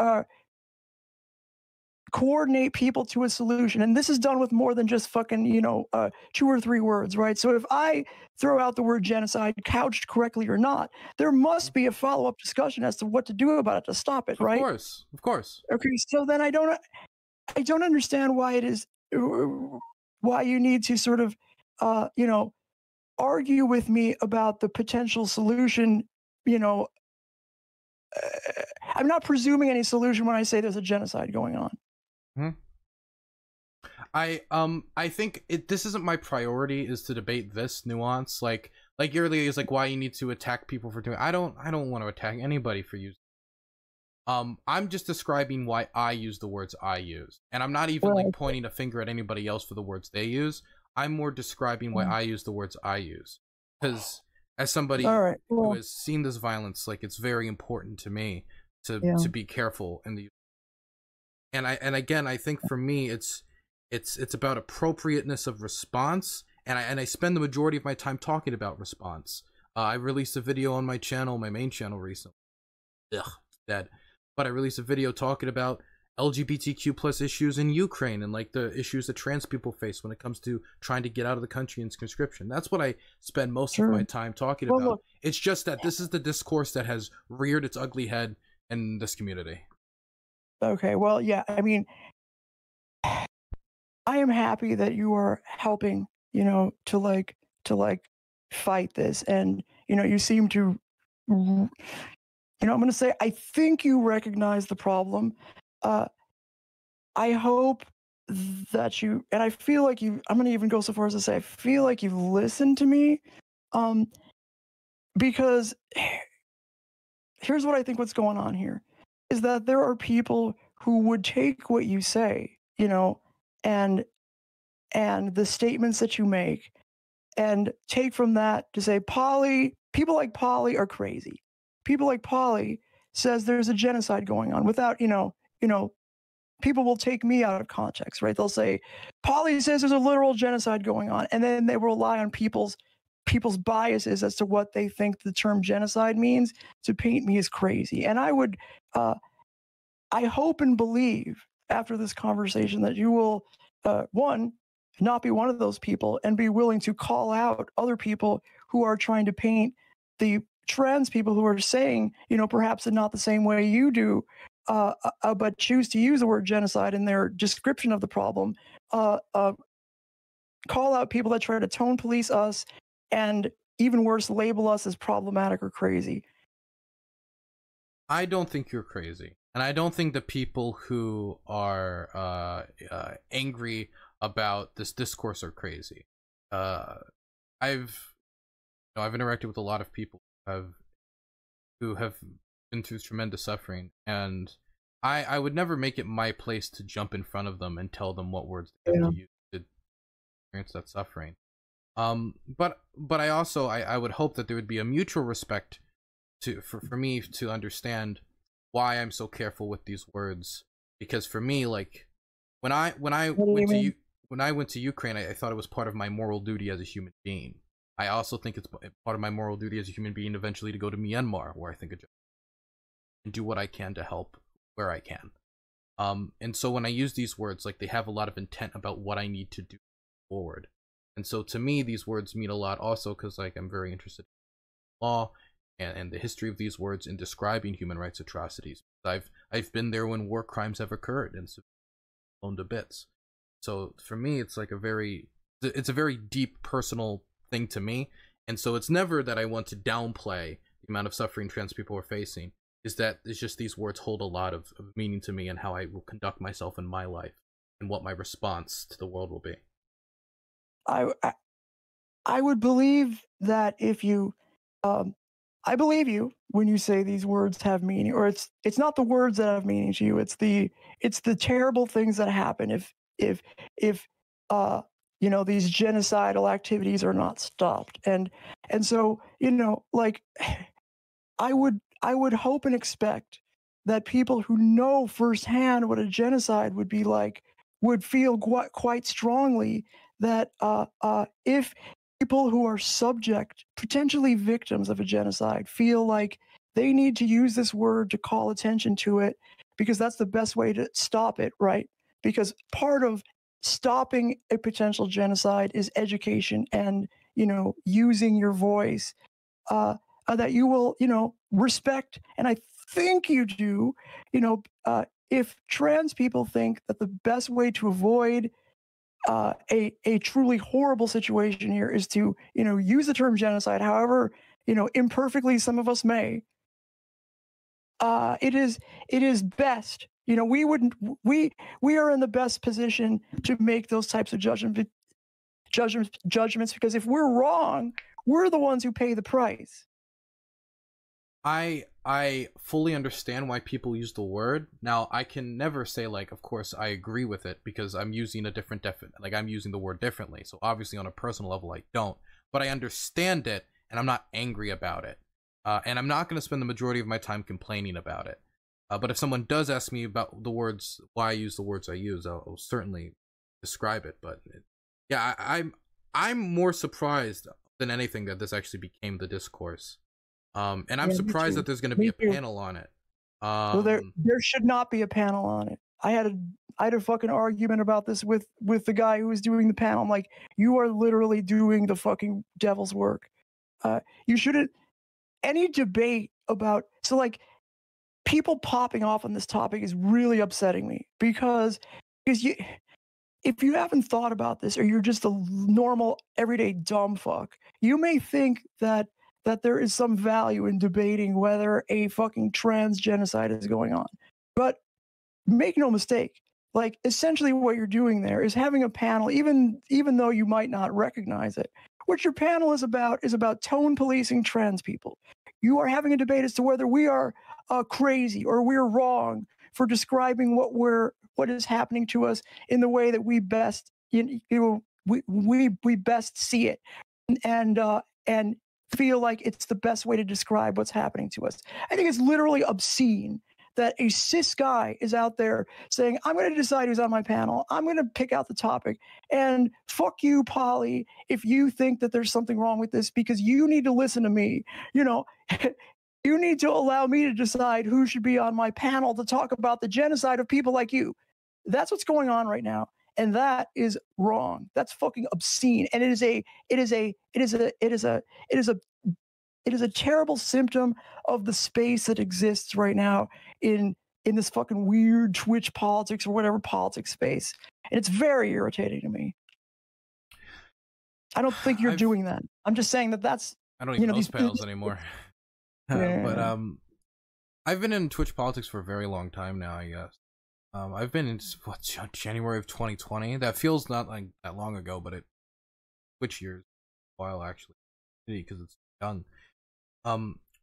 coordinate people to a solution. And this is done with more than just fucking, you know, 2 or 3 words, right? So if I throw out the word genocide, couched correctly or not, there must be a follow-up discussion as to what to do about it to stop it, right? Of course. Okay, so then I don't understand why it is, why you need to sort of, you know, argue with me about the potential solution. You know, I'm not presuming any solution when I say there's a genocide going on. I think this isn't my priority, is to debate this nuance. Like earlier is like why you need to attack people for doing. I don't want to attack anybody for using. I'm just describing why I use the words I use, and I'm not even like pointing a finger at anybody else for the words they use. I'm more describing why I use the words I use, because As somebody All right. who Well, has seen this violence, like, it's very important to me yeah. to be careful in the. And again, I think for me, it's about appropriateness of response, and I spend the majority of my time talking about response. I released a video on my channel, my main channel recently. Ugh, dead. But I released a video talking about LGBTQ plus issues in Ukraine and like the issues that trans people face when it comes to trying to get out of the country in conscription. That's what I spend most of my time talking about. Look, it's just that this is the discourse that has reared its ugly head in this community. okay. Well, yeah. I mean, I am happy that you are helping, to fight this. And, you seem to, I'm going to say, I think you recognize the problem. I hope that and I feel like I'm going to even go so far as to say, I feel like you've listened to me. Because here's what I think what's going on here is that there are people who would take what you say, and the statements that you make and take from that to say people like Polly are crazy. People like Polly says there's a genocide going on without, people will take me out of context, right? They'll say, Polly says there's a literal genocide going on. And then they rely on people's biases as to what they think the term genocide means to paint me as crazy. And I hope and believe after this conversation that you will, one, not be one of those people and be willing to call out other people who are trying to paint the trans people who are saying, perhaps in not the same way you do, but choose to use the word genocide in their description of the problem, call out people that try to tone police us and even worse, label us as problematic or crazy. I don't think you're crazy. And I don't think the people who are angry about this discourse are crazy. I've interacted with a lot of people who have been through tremendous suffering, and I would never make it my place to jump in front of them and tell them what words they have to use to experience that suffering. But I also I would hope that there would be a mutual respect for me to understand why I'm so careful with these words, because for me, like, when I went to Ukraine, I thought it was part of my moral duty as a human being. I also think it's part of my moral duty as a human being eventually to go to Myanmar, where I think and do what I can to help where I can. And so when I use these words, like, they have a lot of intent about what I need to do forward. And so to me, these words mean a lot also because, like, I'm very interested in law and the history of these words in describing human rights atrocities. I've been there when war crimes have occurred and blown to bits. So for me, it's like a very deep personal thing to me. And so it's never that I want to downplay the amount of suffering trans people are facing. It's just these words hold a lot of meaning to me and how I will conduct myself in my life and what my response to the world will be. I would believe that if you, I believe you when you say these words have meaning, or it's not the words that have meaning to you. It's the terrible things that happen if these genocidal activities are not stopped. And so, like, I would hope and expect that people who know firsthand what a genocide would be like would feel quite strongly that if people who are potentially victims of a genocide, feel like they need to use this word to call attention to it because that's the best way to stop it, right? Because part of stopping a potential genocide is education and, using your voice, that you will, respect. And I think you do, if trans people think that the best way to avoid a truly horrible situation here is to, use the term genocide, however, imperfectly some of us may, it is best. We are in the best position to make those types of judgments because if we're wrong, we're the ones who pay the price. I fully understand why people use the word. Now, I can never say, like, of course I agree with it because I'm using a different I'm using the word differently. So obviously on a personal level I don't, but I understand it and I'm not angry about it. And I'm not going to spend the majority of my time complaining about it. But if someone does ask me about the words, why I use the words I use, I'll certainly describe it. But yeah, I'm more surprised than anything that this actually became the discourse. And I'm surprised that there's going to be a panel on it. Well, there should not be a panel on it. I had a fucking argument about this with the guy who was doing the panel. I'm like, you are literally doing the fucking devil's work. You shouldn't. Any debate about people popping off on this topic is really upsetting me because you, if you haven't thought about this or you're just a normal everyday dumb fuck, you may think that there is some value in debating whether a fucking trans genocide is going on. But make no mistake, essentially what you're doing there is having a panel, even though you might not recognize it. What your panel is about tone policing trans people. You are having a debate as to whether we are crazy or we're wrong for describing what is happening to us in the way that we best we best see it and feel like it's the best way to describe what's happening to us. I think it's literally obscene that a cis guy is out there saying, I'm going to decide who's on my panel. I'm going to pick out the topic. And fuck you, Polly, if you think that there's something wrong with this, because you need to listen to me. You need to allow me to decide who should be on my panel to talk about the genocide of people like you. That's what's going on right now. And that is wrong. That's fucking obscene. And it is a terrible symptom of the space that exists right now in this fucking weird Twitch politics or whatever politics space. And it's very irritating to me. I don't think you're doing that. I'm just saying that's I don't even know these panels anymore. Yeah. But I've been in Twitch politics for a very long time now, I guess. I've been in January of 2020. That feels not like that long ago, but Twitch years a while actually, because it's young.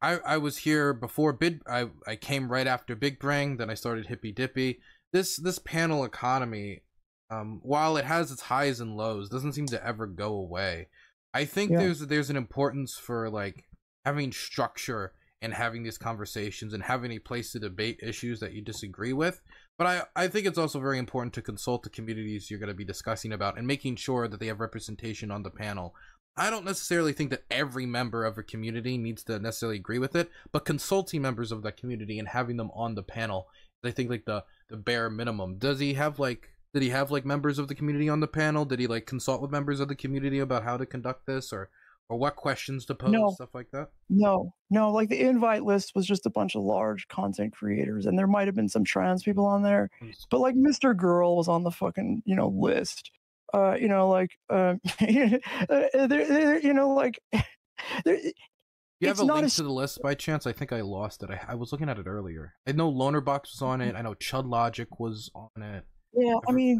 I was here before I came right after Big Bang, then I started Hippy Dippy. This panel economy, while it has its highs and lows, doesn't seem to ever go away. I think there's an importance for having structure and having these conversations and having a place to debate issues that you disagree with. But I think it's also very important to consult the communities you're going to be discussing about and making sure that they have representation on the panel. I don't necessarily think that every member of a community needs to necessarily agree with it, but consulting members of that community and having them on the panel, I think the bare minimum. Did he have members of the community on the panel? Did he consult with members of the community about how to conduct this or what questions to pose, stuff like that? No. The invite list was just a bunch of large content creators, and there might have been some trans people on there, but Mr. Girl was on the fucking list. You have a link to the list by chance? I think I lost it. I was looking at it earlier. I know Lonerbox was on it. I know Chud Logic was on it. Yeah,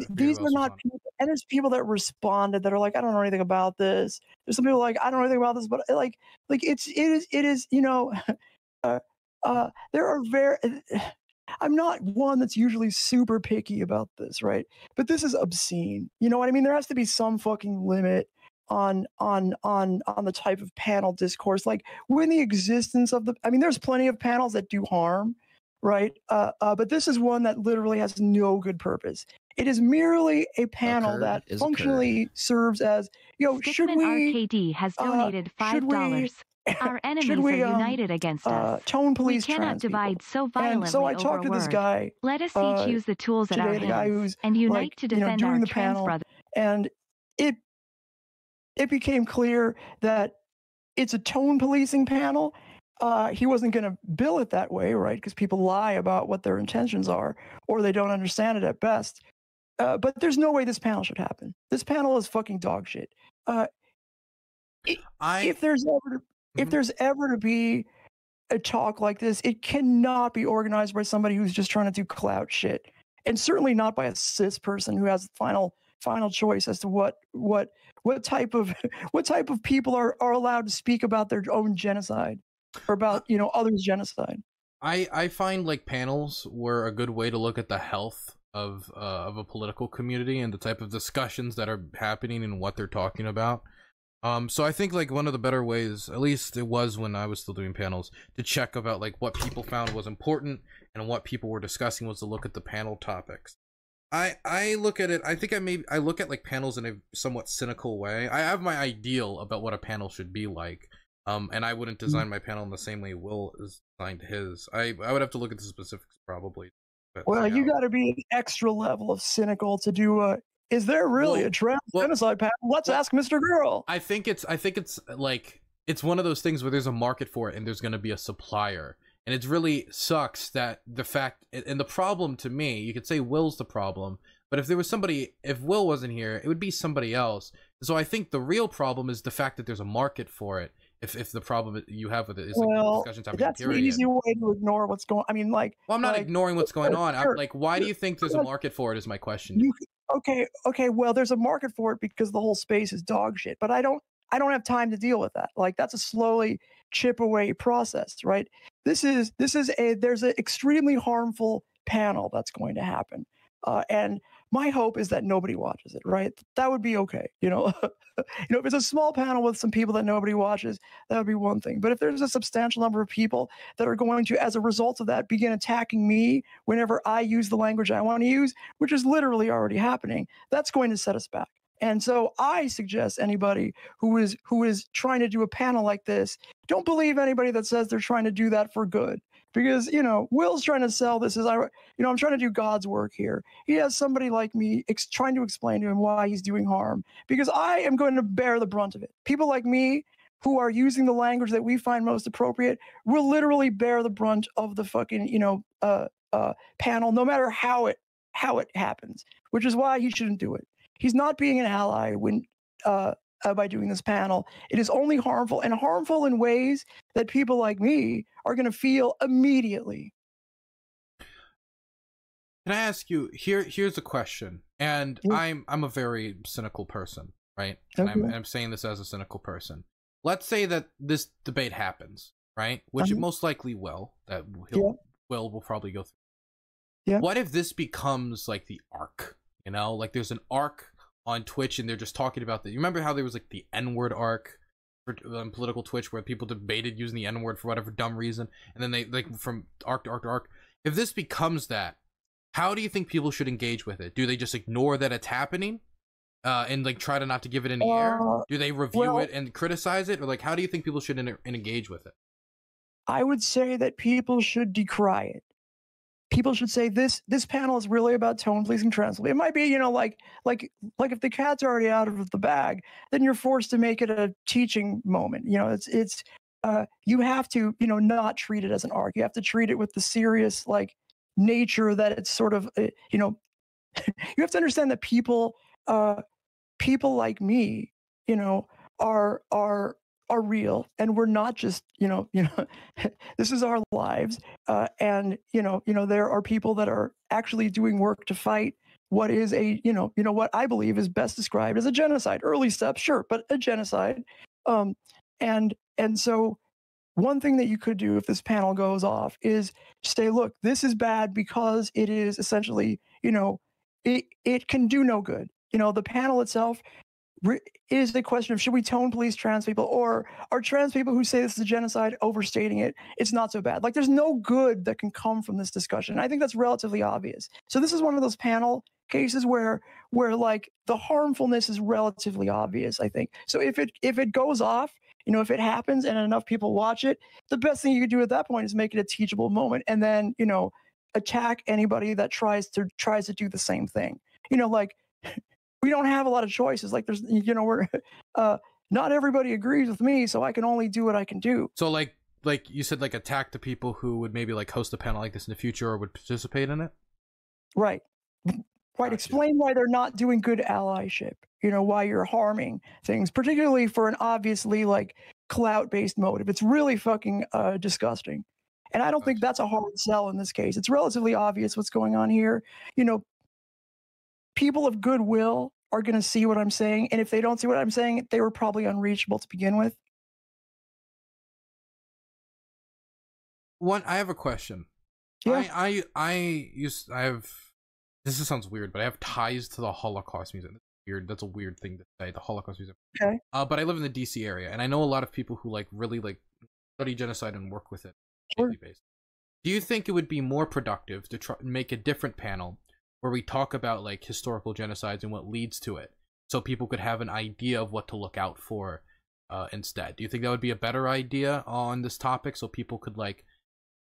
these are not people, and there's people that responded that are like, I don't know anything about this. There's some people I don't know anything about this, but it is there are very. I'm not one that's usually super picky about this, right? But this is obscene. You know what I mean? There has to be some fucking limit on the type of panel discourse. When the existence of there's plenty of panels that do harm, right? But this is one that literally has no good purpose. It is merely a panel that functionally serves as, should we? RKD has donated $5. Our enemies are united against us. Tone police. We cannot divide so violently. And so I talked to this guy. Let us each use the tools at our hands and unite to defend our trans brothers. And it became clear that it's a tone policing panel. He wasn't going to bill it that way, right? Because people lie about what their intentions are, or they don't understand it at best. But there's no way this panel should happen. This panel is fucking dog shit. If there's ever to be a talk like this, it cannot be organized by somebody who's just trying to do clout shit, and certainly not by a cis person who has the final choice as to what type of people are allowed to speak about their own genocide or about others' genocide. I find panels were a good way to look at the health of a political community and the type of discussions that are happening and what they're talking about. So I think like one of the better ways, at least it was when I was still doing panels, to check about like what people found was important and what people were discussing was to look at the panel topics. I look at it, I think I look at like panels in a somewhat cynical way. I have my ideal about what a panel should be like. And I wouldn't design my panel in the same way Will is designed his. I would have to look at the specifics probably. Well, you got to be an extra level of cynical to do is there really a trans genocide panel? Let's ask Mr. Girl. I think it's like it's one of those things where there's a market for it and there's going to be a supplier. And it really sucks that the fact and the problem to me, you could say Will's the problem, but if there was somebody, if Will wasn't here, it would be somebody else. So I think the real problem is the fact that there's a market for it. If the problem you have with it is like discussions happening, that's an easy way to ignore what's going. I mean, like, well, I'm not ignoring what's going on. I'm like, why do you think there's a market for it? Is my question. Okay. Well, there's a market for it because the whole space is dog shit. But I don't have time to deal with that. Like, that's a slowly chip away process, right? There's an extremely harmful panel that's going to happen, and my hope is that nobody watches it, right? That would be okay, you know. If it's a small panel with some people that nobody watches, that would be one thing. But if there's a substantial number of people that are going to, as a result of that, begin attacking me whenever I use the language I want to use, which is literally already happening, that's going to set us back. And so I suggest anybody who is trying to do a panel like this, don't believe anybody that says they're trying to do that for good. Because, Will's trying to sell this as I'm trying to do God's work here. He has somebody like me trying to explain to him why he's doing harm, because I am going to bear the brunt of it. People like me who are using the language that we find most appropriate will literally bear the brunt of the fucking, panel, no matter how it happens, which is why he shouldn't do it. He's not being an ally when by doing this panel. It is only harmful in ways that people like me are going to feel immediately. Can I ask you here's a question, and I'm a very cynical person, right? Okay. And I'm saying this as a cynical person. Let's say that this debate happens, right? Which it most likely will. That will probably go through. Yeah. What if this becomes like the arc? Like there's an arc on Twitch and they're just talking about you remember how there was like the N-word arc for political Twitch where people debated using the N-word for whatever dumb reason, and then they like from arc to arc to arc. If this becomes that, how do you think people should engage with it? Do they just ignore that it's happening and like try to not to give it any air? Do they review it and criticize it, or like how do you think people should engage with it? I would say that people should decry it. People should say this panel is really about tone policing trans. It might be, like if the cat's already out of the bag, then you're forced to make it a teaching moment. It's you have to, not treat it as an arc. You have to treat it with the serious like nature that it's sort of, you have to understand that people like me, are real, and we're not just this is our lives, and there are people that are actually doing work to fight what is a what I believe is best described as a genocide. Early steps, sure, but a genocide. And so one thing that you could do if this panel goes off is say, look, this is bad because it is essentially it can do no good. The panel itself is the question of should we tone police trans people, or are trans people who say this is a genocide overstating it? It's not so bad. Like there's no good that can come from this discussion. I think that's relatively obvious. So this is one of those panel cases where like the harmfulness is relatively obvious, I think. So if it goes off, if it happens and enough people watch it, the best thing you could do at that point is make it a teachable moment, and then attack anybody that tries to do the same thing. Like we don't have a lot of choices. Like there's, we're not everybody agrees with me, so I can only do what I can do. So like you said, like attack the people who would maybe like host a panel like this in the future or would participate in it. Right. Gotcha. Explain why they're not doing good allyship. Why you're harming things, particularly for an obviously like clout-based motive. It's really fucking disgusting. And I don't think that's a hard sell in this case. It's relatively obvious what's going on here. People of goodwill are going to see what I'm saying, and if they don't see what I'm saying, they were probably unreachable to begin with. I have a question. Yeah. I have, this sounds weird, but I have ties to the Holocaust museum. weird. That's a weird thing to say. The Holocaust Museum. Okay. But I live in the DC area, and I know a lot of people who like really like study genocide and work with it on a daily basis. Do you think it would be more productive to try make a different panel where we talk about like historical genocides and what leads to it, so people could have an idea of what to look out for instead? Do you think that would be a better idea on this topic, so people could like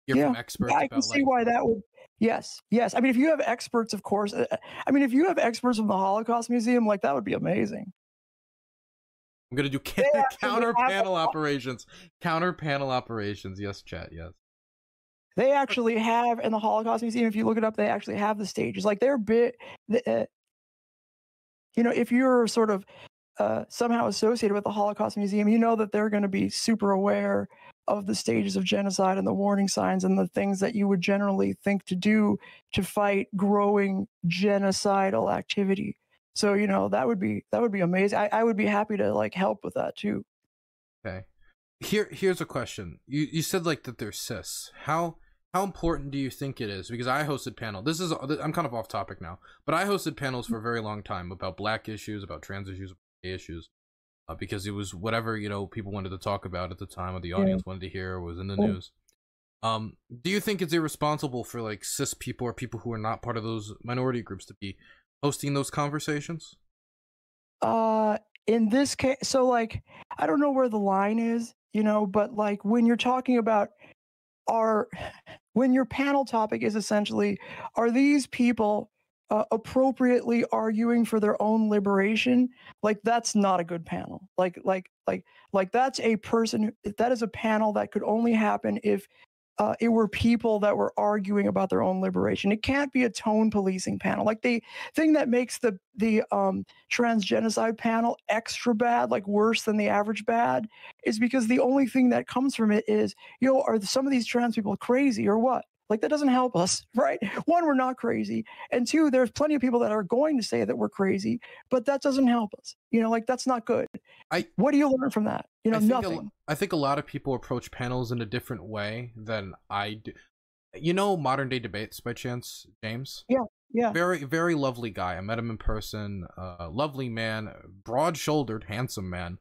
hear from experts? Yeah, I can see why that would. Yes. I mean, if you have experts, of course. I mean, if you have experts from the Holocaust Museum, like that would be amazing. I'm gonna do counter panel operations. Counter panel operations. Yes, chat. Yes. They actually have in the Holocaust Museum. If you look it up, they actually have the stages. Like they're bit. You know, if you're sort of somehow associated with the Holocaust Museum, you know that they're going to be super aware of the stages of genocide and the warning signs and the things that you would generally think to do to fight growing genocidal activity. So, you know, that would be amazing. I would be happy to like help with that too. Okay. Here's a question. You said like that they're cis. How important do you think it is? Because I hosted panel. I'm kind of off topic now, but I hosted panels for a very long time about Black issues, about trans issues, gay issues, because it was whatever, you know, people wanted to talk about at the time, or the audience wanted to hear, or was in the news. Do you think it's irresponsible for like cis people or people who are not part of those minority groups to be hosting those conversations? In this case, so like I don't know where the line is, you know, but like when you're talking about when your panel topic is essentially, are these people appropriately arguing for their own liberation? Like that's not a good panel. Like that's a person. That is a panel that could only happen if it were people that were arguing about their own liberation. It can't be a tone policing panel. Like the thing that makes the trans genocide panel extra bad, like worse than the average bad, is because the only thing that comes from it is, you know, are some of these trans people crazy or what? Like that doesn't help us, right? One, we're not crazy, and two, there's plenty of people that are going to say that we're crazy, but that doesn't help us. You know, like that's not good. What do you learn from that? You know, nothing. I think a lot of people approach panels in a different way than I do. You know, Modern Day Debates by chance, James? Yeah. Very, very lovely guy. I met him in person. Lovely man, broad-shouldered, handsome man.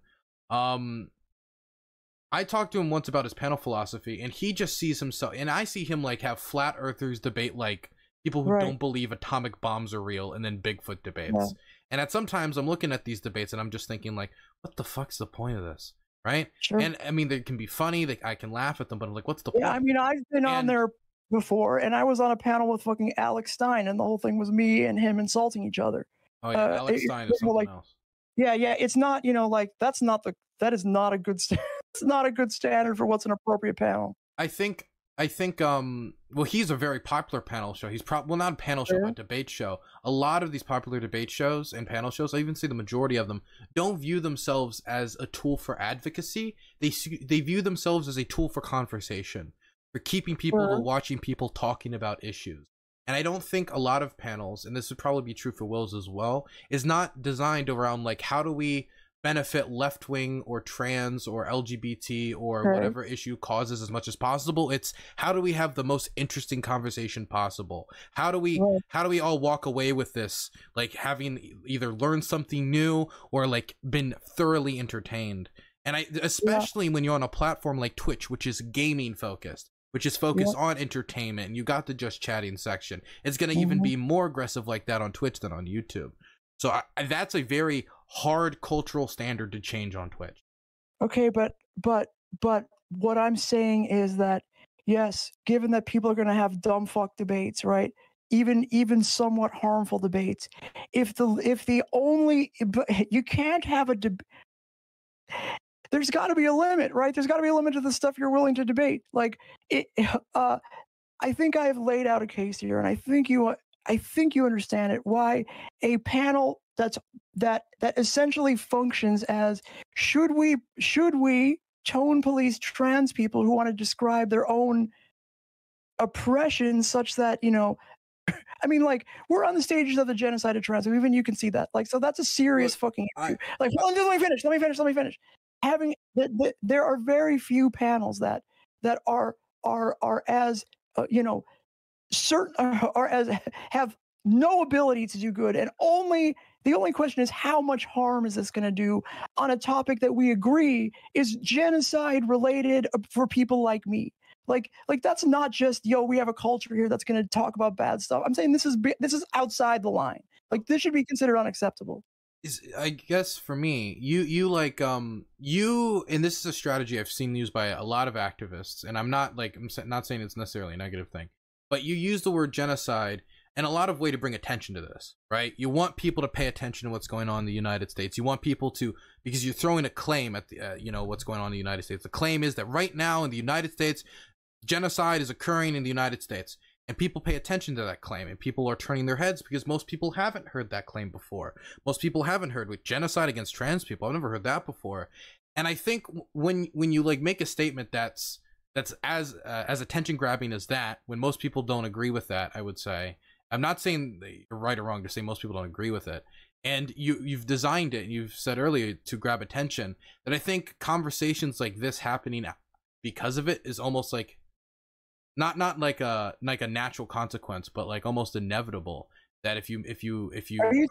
I talked to him once about his panel philosophy, and he just sees himself, and I see him like have flat earthers debate like people who don't believe atomic bombs are real, and then Bigfoot debates. And at sometimes I'm looking at these debates and I'm just thinking like, what the fuck's the point of this? Right? Sure. And I mean, they can be funny, I can laugh at them, but I'm like, what's the point? Yeah, I mean, I've been on there before, and I was on a panel with fucking Alex Stein, and the whole thing was me and him insulting each other. Oh yeah, Alex Stein is something else. Yeah, it's not, you know, like that is not a good it's not a good standard for what's an appropriate panel. I think well, he's a very popular panel show. He's well, not a panel show, but a debate show. A lot of these popular debate shows and panel shows, I even say the majority of them, don't view themselves as a tool for advocacy. They view themselves as a tool for conversation, for keeping people or watching people talking about issues. And I don't think a lot of panels, and this would probably be true for Will's as well, is not designed around like, how do we benefit left-wing or trans or LGBT or whatever issue causes as much as possible. It's how do we have the most interesting conversation possible? How do we all walk away with this like having either learned something new or like been thoroughly entertained? And especially when you're on a platform like Twitch, which is gaming focused, which is focused on entertainment, and you got the just chatting section. It's going to even be more aggressive like that on Twitch than on YouTube. So that's a very hard cultural standard to change on Twitch. Okay, but what I'm saying is that, yes, given that people are going to have dumb fuck debates, right? Even somewhat harmful debates. You can't have a debate. There's got to be a limit, right? There's got to be a limit to the stuff you're willing to debate. Like I think I've laid out a case here, and I think you understand it. Why a panel that essentially functions as should we tone police trans people who want to describe their own oppression, such that, you know, I mean, like, we're on the stages of the genocide of trans, even you can see that. Like, so that's a serious fucking issue. Like, let me finish. There are very few panels that are as you know, certain are as have no ability to do good, and only The only question is, how much harm is this going to do on a topic that we agree is genocide related for people like me? Like that's not just, yo, we have a culture here that's going to talk about bad stuff. I'm saying this is outside the line. Like, this should be considered unacceptable. I guess for me, you like you, and this is a strategy I've seen used by a lot of activists, and I'm not saying it's necessarily a negative thing, but you use the word genocide in a lot of way to bring attention to this, right? You want people to pay attention to what's going on in the United States. You want people to, because you're throwing a claim at the what's going on in the United States. The claim is that right now in the United States, genocide is occurring in the United States. And people pay attention to that claim, and people are turning their heads because most people haven't heard that claim before. Most people haven't heard with genocide against trans people. I've never heard that before. And I think when you like make a statement that's as attention grabbing as that, when most people don't agree with that, I would say, I'm not saying that you're right or wrong to say most people don't agree with it. And you've designed it, and you've said earlier to grab attention, that I think conversations like this happening because of it is almost like not like a natural consequence, but like almost inevitable. That if you are you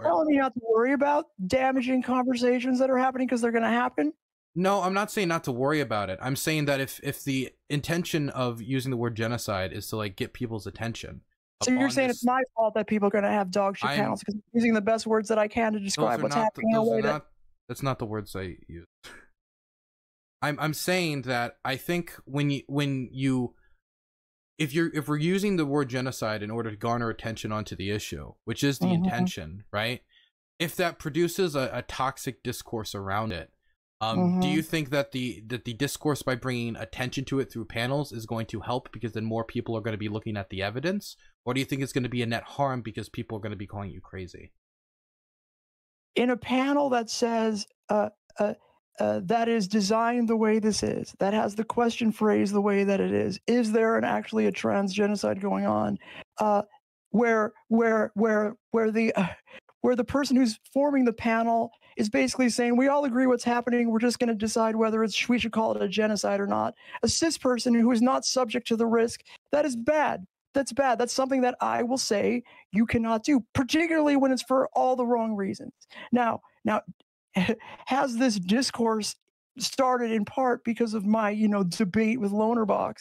telling me not to worry about damaging conversations that are happening because they're going to happen? No, I'm not saying not to worry about it. I'm saying that if the intention of using the word genocide is to like get people's attention. So you're saying it's my fault that people are going to have dog shit panels because I'm using the best words that I can to describe what's happening in a way that... That's not the words I use. I'm saying that I think if we're using the word genocide in order to garner attention onto the issue, which is the intention, right? If that produces a toxic discourse around it, do you think that the discourse by bringing attention to it through panels is going to help because then more people are going to be looking at the evidence? Or do you think it's going to be a net harm because people are going to be calling you crazy? In a panel that says, that is designed the way this is, that has the question phrased the way that it is there actually a trans genocide going on, where the person who's forming the panel is basically saying, we all agree what's happening, we should decide whether we should call it a genocide or not. A cis person who is not subject to the risk, that is bad. That's bad. That's something that I will say you cannot do, particularly when it's for all the wrong reasons. Now, has this discourse started in part because of my, debate with Lonerbox?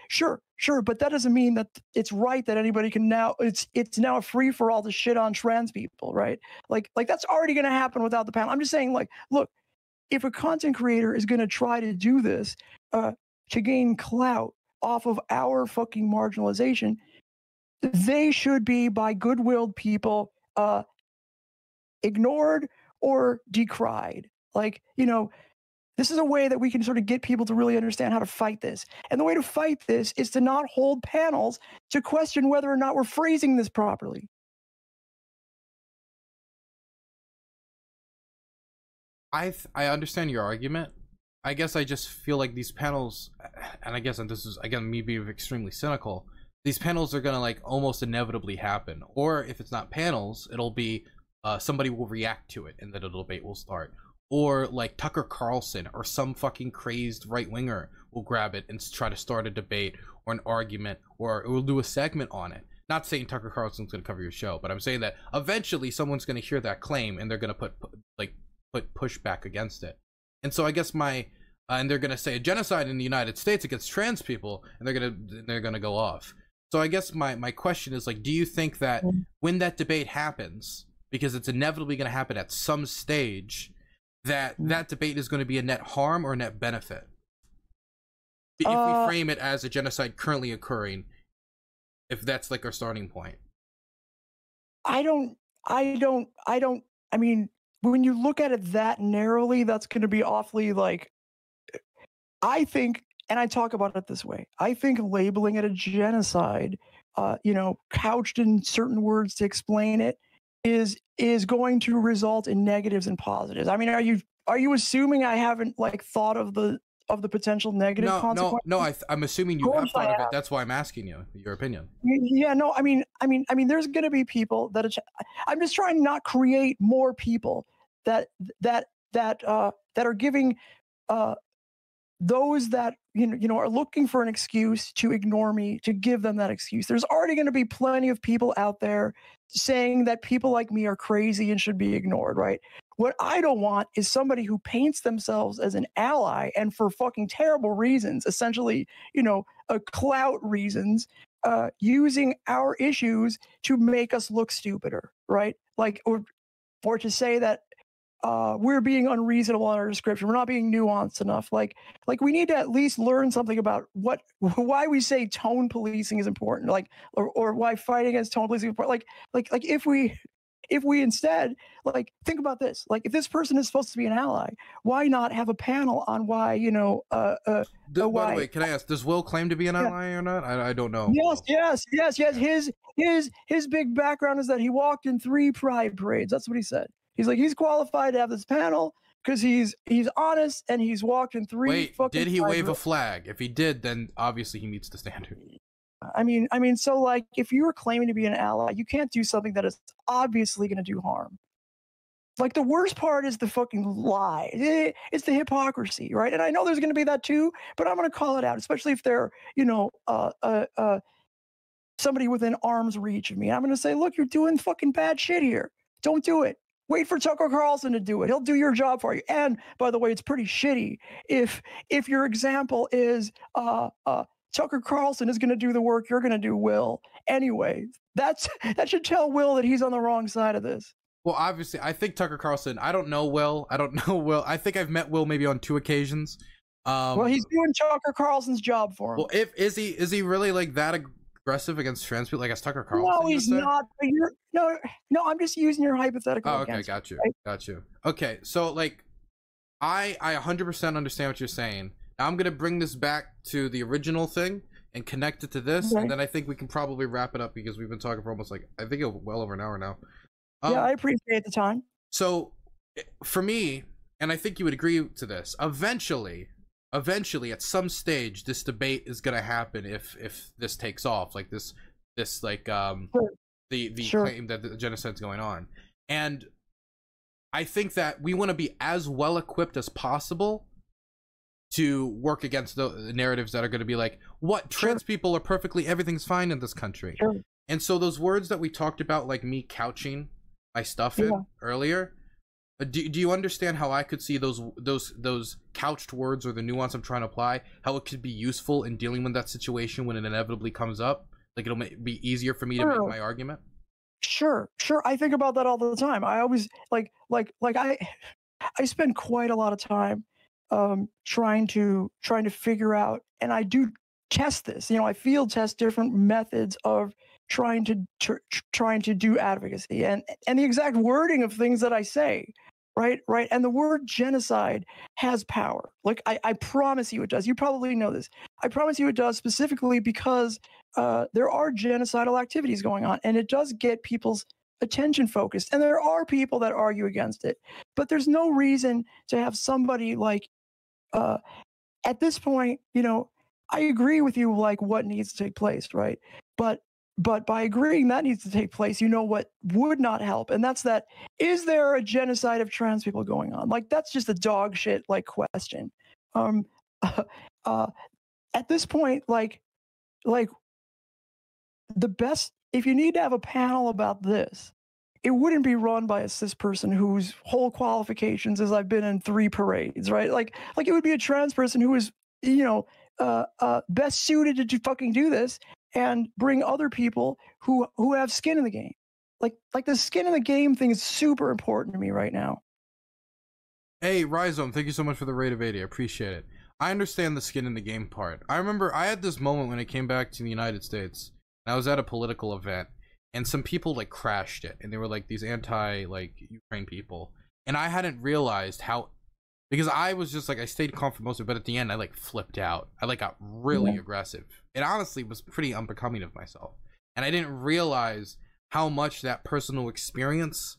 Sure, but that doesn't mean that it's right that anybody can now. It's now a free for all to shit on trans people, right? Like that's already going to happen without the panel. I'm just saying, like, look, if a content creator is going to try to do this to gain clout off of our fucking marginalization, they should be, by good-willed people, ignored or decried. Like, this is a way that we can sort of get people to really understand how to fight this. And the way to fight this is to not hold panels to question whether or not we're phrasing this properly. I understand your argument. I guess I just feel like these panels, and I guess, and this is again me being extremely cynical, these panels are gonna like almost inevitably happen. Or if it's not panels, it'll be somebody will react to it and then a debate will start. Or like Tucker Carlson or some fucking crazed right-winger will grab it and try to start a debate or an argument, or it will do a segment on it. Not saying Tucker Carlson's going to cover your show, but I'm saying that eventually someone's going to hear that claim and they're going to put pushback against it. And so I guess and they're going to say a genocide in the United States against trans people, and they're going to go off. So I guess my question is, like, do you think that when that debate happens, because it's inevitably going to happen at some stage, that debate is going to be a net harm or a net benefit? If we frame it as a genocide currently occurring, if that's like our starting point. I mean, when you look at it that narrowly, that's going to be awfully like, I think, and I talk about it this way, I think labeling it a genocide, couched in certain words to explain it, is going to result in negatives and positives. I mean, are you assuming I haven't like thought of the potential negative consequences? No, I'm assuming you have thought of it. That's why I'm asking you your opinion. Yeah, no, I mean, there's going to be people that I'm just trying to not create more people that are giving those that are looking for an excuse to ignore me, to give them that excuse. There's already going to be plenty of people out there saying that people like me are crazy and should be ignored, right? What I don't want is somebody who paints themselves as an ally and for fucking terrible reasons, essentially, clout reasons, using our issues to make us look stupider, right? Like, or to say that we're being unreasonable in our description. We're not being nuanced enough. Like we need to at least learn something about why we say tone policing is important, or why fighting against tone policing is important. Like if we instead, like, think about this, like, if this person is supposed to be an ally, why not have a panel on why, by the way, can I ask, does Will claim to be an ally or not? I don't know. Yes. His big background is that he walked in 3 pride parades. That's what he said. He's like, he's qualified to have this panel because he's honest and he's walked in 3. Wait, did he wave a flag? If he did, then obviously he meets the standard. I mean, so, like, if you were claiming to be an ally, you can't do something that is obviously going to do harm. Like, the worst part is the fucking lie. It's the hypocrisy, right? And I know there's going to be that too, but I'm going to call it out, especially if they're, somebody within arm's reach of me. I'm going to say, look, you're doing fucking bad shit here. Don't do it. Wait for Tucker Carlson to do it. He'll do your job for you. And by the way, it's pretty shitty if your example is Tucker Carlson is going to do the work you're going to do, Will. Anyway, that should tell Will that he's on the wrong side of this. Well, obviously, I think Tucker Carlson. I don't know Will. I think I've met Will maybe on 2 occasions. Well, he's doing Tucker Carlson's job for him. Well, is he really like that aggressive against trans people, like as Tucker Carlson? No, he's not. But no. I'm just using your hypothetical. Oh, okay, got you. Okay, so, like, I 100% understand what you're saying. Now I'm gonna bring this back to the original thing and connect it to this, and then I think we can probably wrap it up because we've been talking for almost, like, I think well over an hour now. Yeah, I appreciate the time. So, for me, and I think you would agree to this, eventually at some stage this debate is going to happen if this takes off, like this like the claim that the genocide is going on. And I think that we want to be as well equipped as possible to work against the narratives that are going to be like, what, trans people are perfectly, everything's fine in this country. And so those words that we talked about, like me couching my stuff in earlier, do you understand how I could see those couched words, or the nuance I'm trying to apply, how it could be useful in dealing with that situation when it inevitably comes up? Like, it'll be easier for me to make my argument. Sure. I think about that all the time. I always I spend quite a lot of time trying to figure out, and I do test this. I field test different methods of trying to do advocacy, and the exact wording of things that I say, right. And the word genocide has power. Like, I promise you it does. You probably know this. I promise you it does, specifically because there are genocidal activities going on, and it does get people's attention focused, and there are people that argue against it. But there's no reason to have somebody like at this point, I agree with you, like, what needs to take place, right? But by agreeing that needs to take place, what would not help, and that's that. Is there a genocide of trans people going on? Like, that's just a dog shit like question. At this point, like the best, if you need to have a panel about this, it wouldn't be run by a cis person whose whole qualifications is I've been in 3 parades, right? Like it would be a trans person who is, best suited to fucking do this, and bring other people who have skin in the game. Like the skin in the game thing is super important to me right now. Hey, Rhizome, thank you so much for the raid of 80. I appreciate it. I understand the skin in the game part. I remember I had this moment when I came back to the United States, and I was at a political event, and some people, like, crashed it, and they were like these Ukraine people, and I hadn't realized how, because I was just like, I stayed calm for most of it, but at the end I, like, flipped out. I, like, got really aggressive. It honestly was pretty unbecoming of myself, and I didn't realize how much that personal experience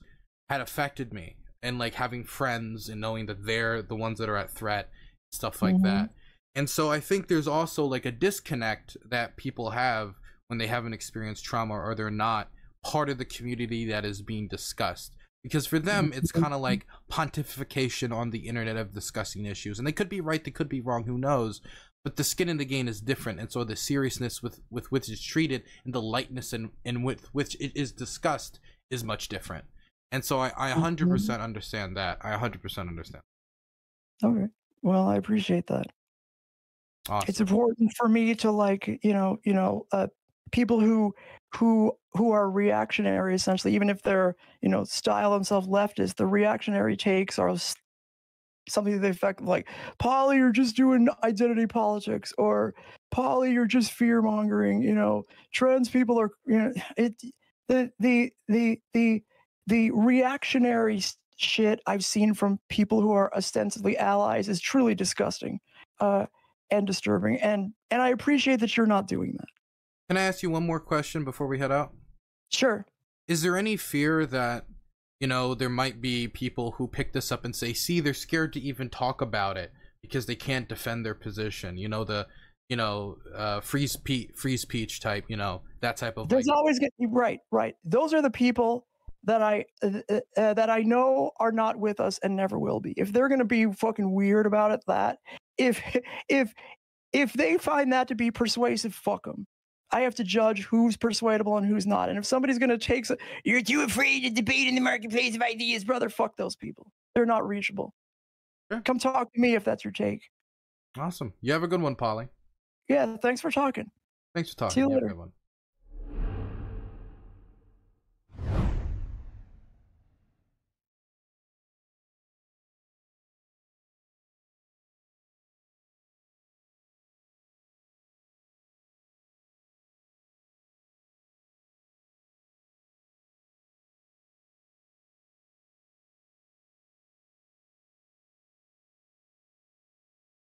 had affected me, and, like, having friends and knowing that they're the ones that are at threat, stuff like that. And so I think there's also, like, a disconnect that people have when they haven't experienced trauma, or they're not part of the community that is being discussed, because for them it's kind of like pontification on the internet of discussing issues, and they could be right, they could be wrong, who knows, but the skin in the game is different, and so the seriousness with which it's treated and the lightness and with which it is discussed is much different. And so I 100% understand that. I 100% understand. Okay, well, I appreciate that. Awesome. It's important for me to, like, people who are reactionary, essentially, even if they're, style themselves leftist, the reactionary takes are something to the effect of, like, Polly, you're just doing identity politics, or Polly, you're just fear mongering. Trans people are, the reactionary shit I've seen from people who are ostensibly allies is truly disgusting and disturbing. And I appreciate that you're not doing that. Can I ask you one more question before we head out? Sure. Is there any fear that, there might be people who pick this up and say, see, they're scared to even talk about it because they can't defend their position? Free speech type, that type of. There's always right. Those are the people that I know are not with us and never will be. If they're gonna be fucking weird about it, if they find that to be persuasive, fuck them. I have to judge who's persuadable and who's not. And if somebody's gonna take, you're too afraid to debate in the marketplace of ideas, brother, fuck those people. They're not reachable. Sure. Come talk to me if that's your take. Awesome. You have a good one, Polly. Yeah, thanks for talking. Thanks for talking. See you later. Have a good one.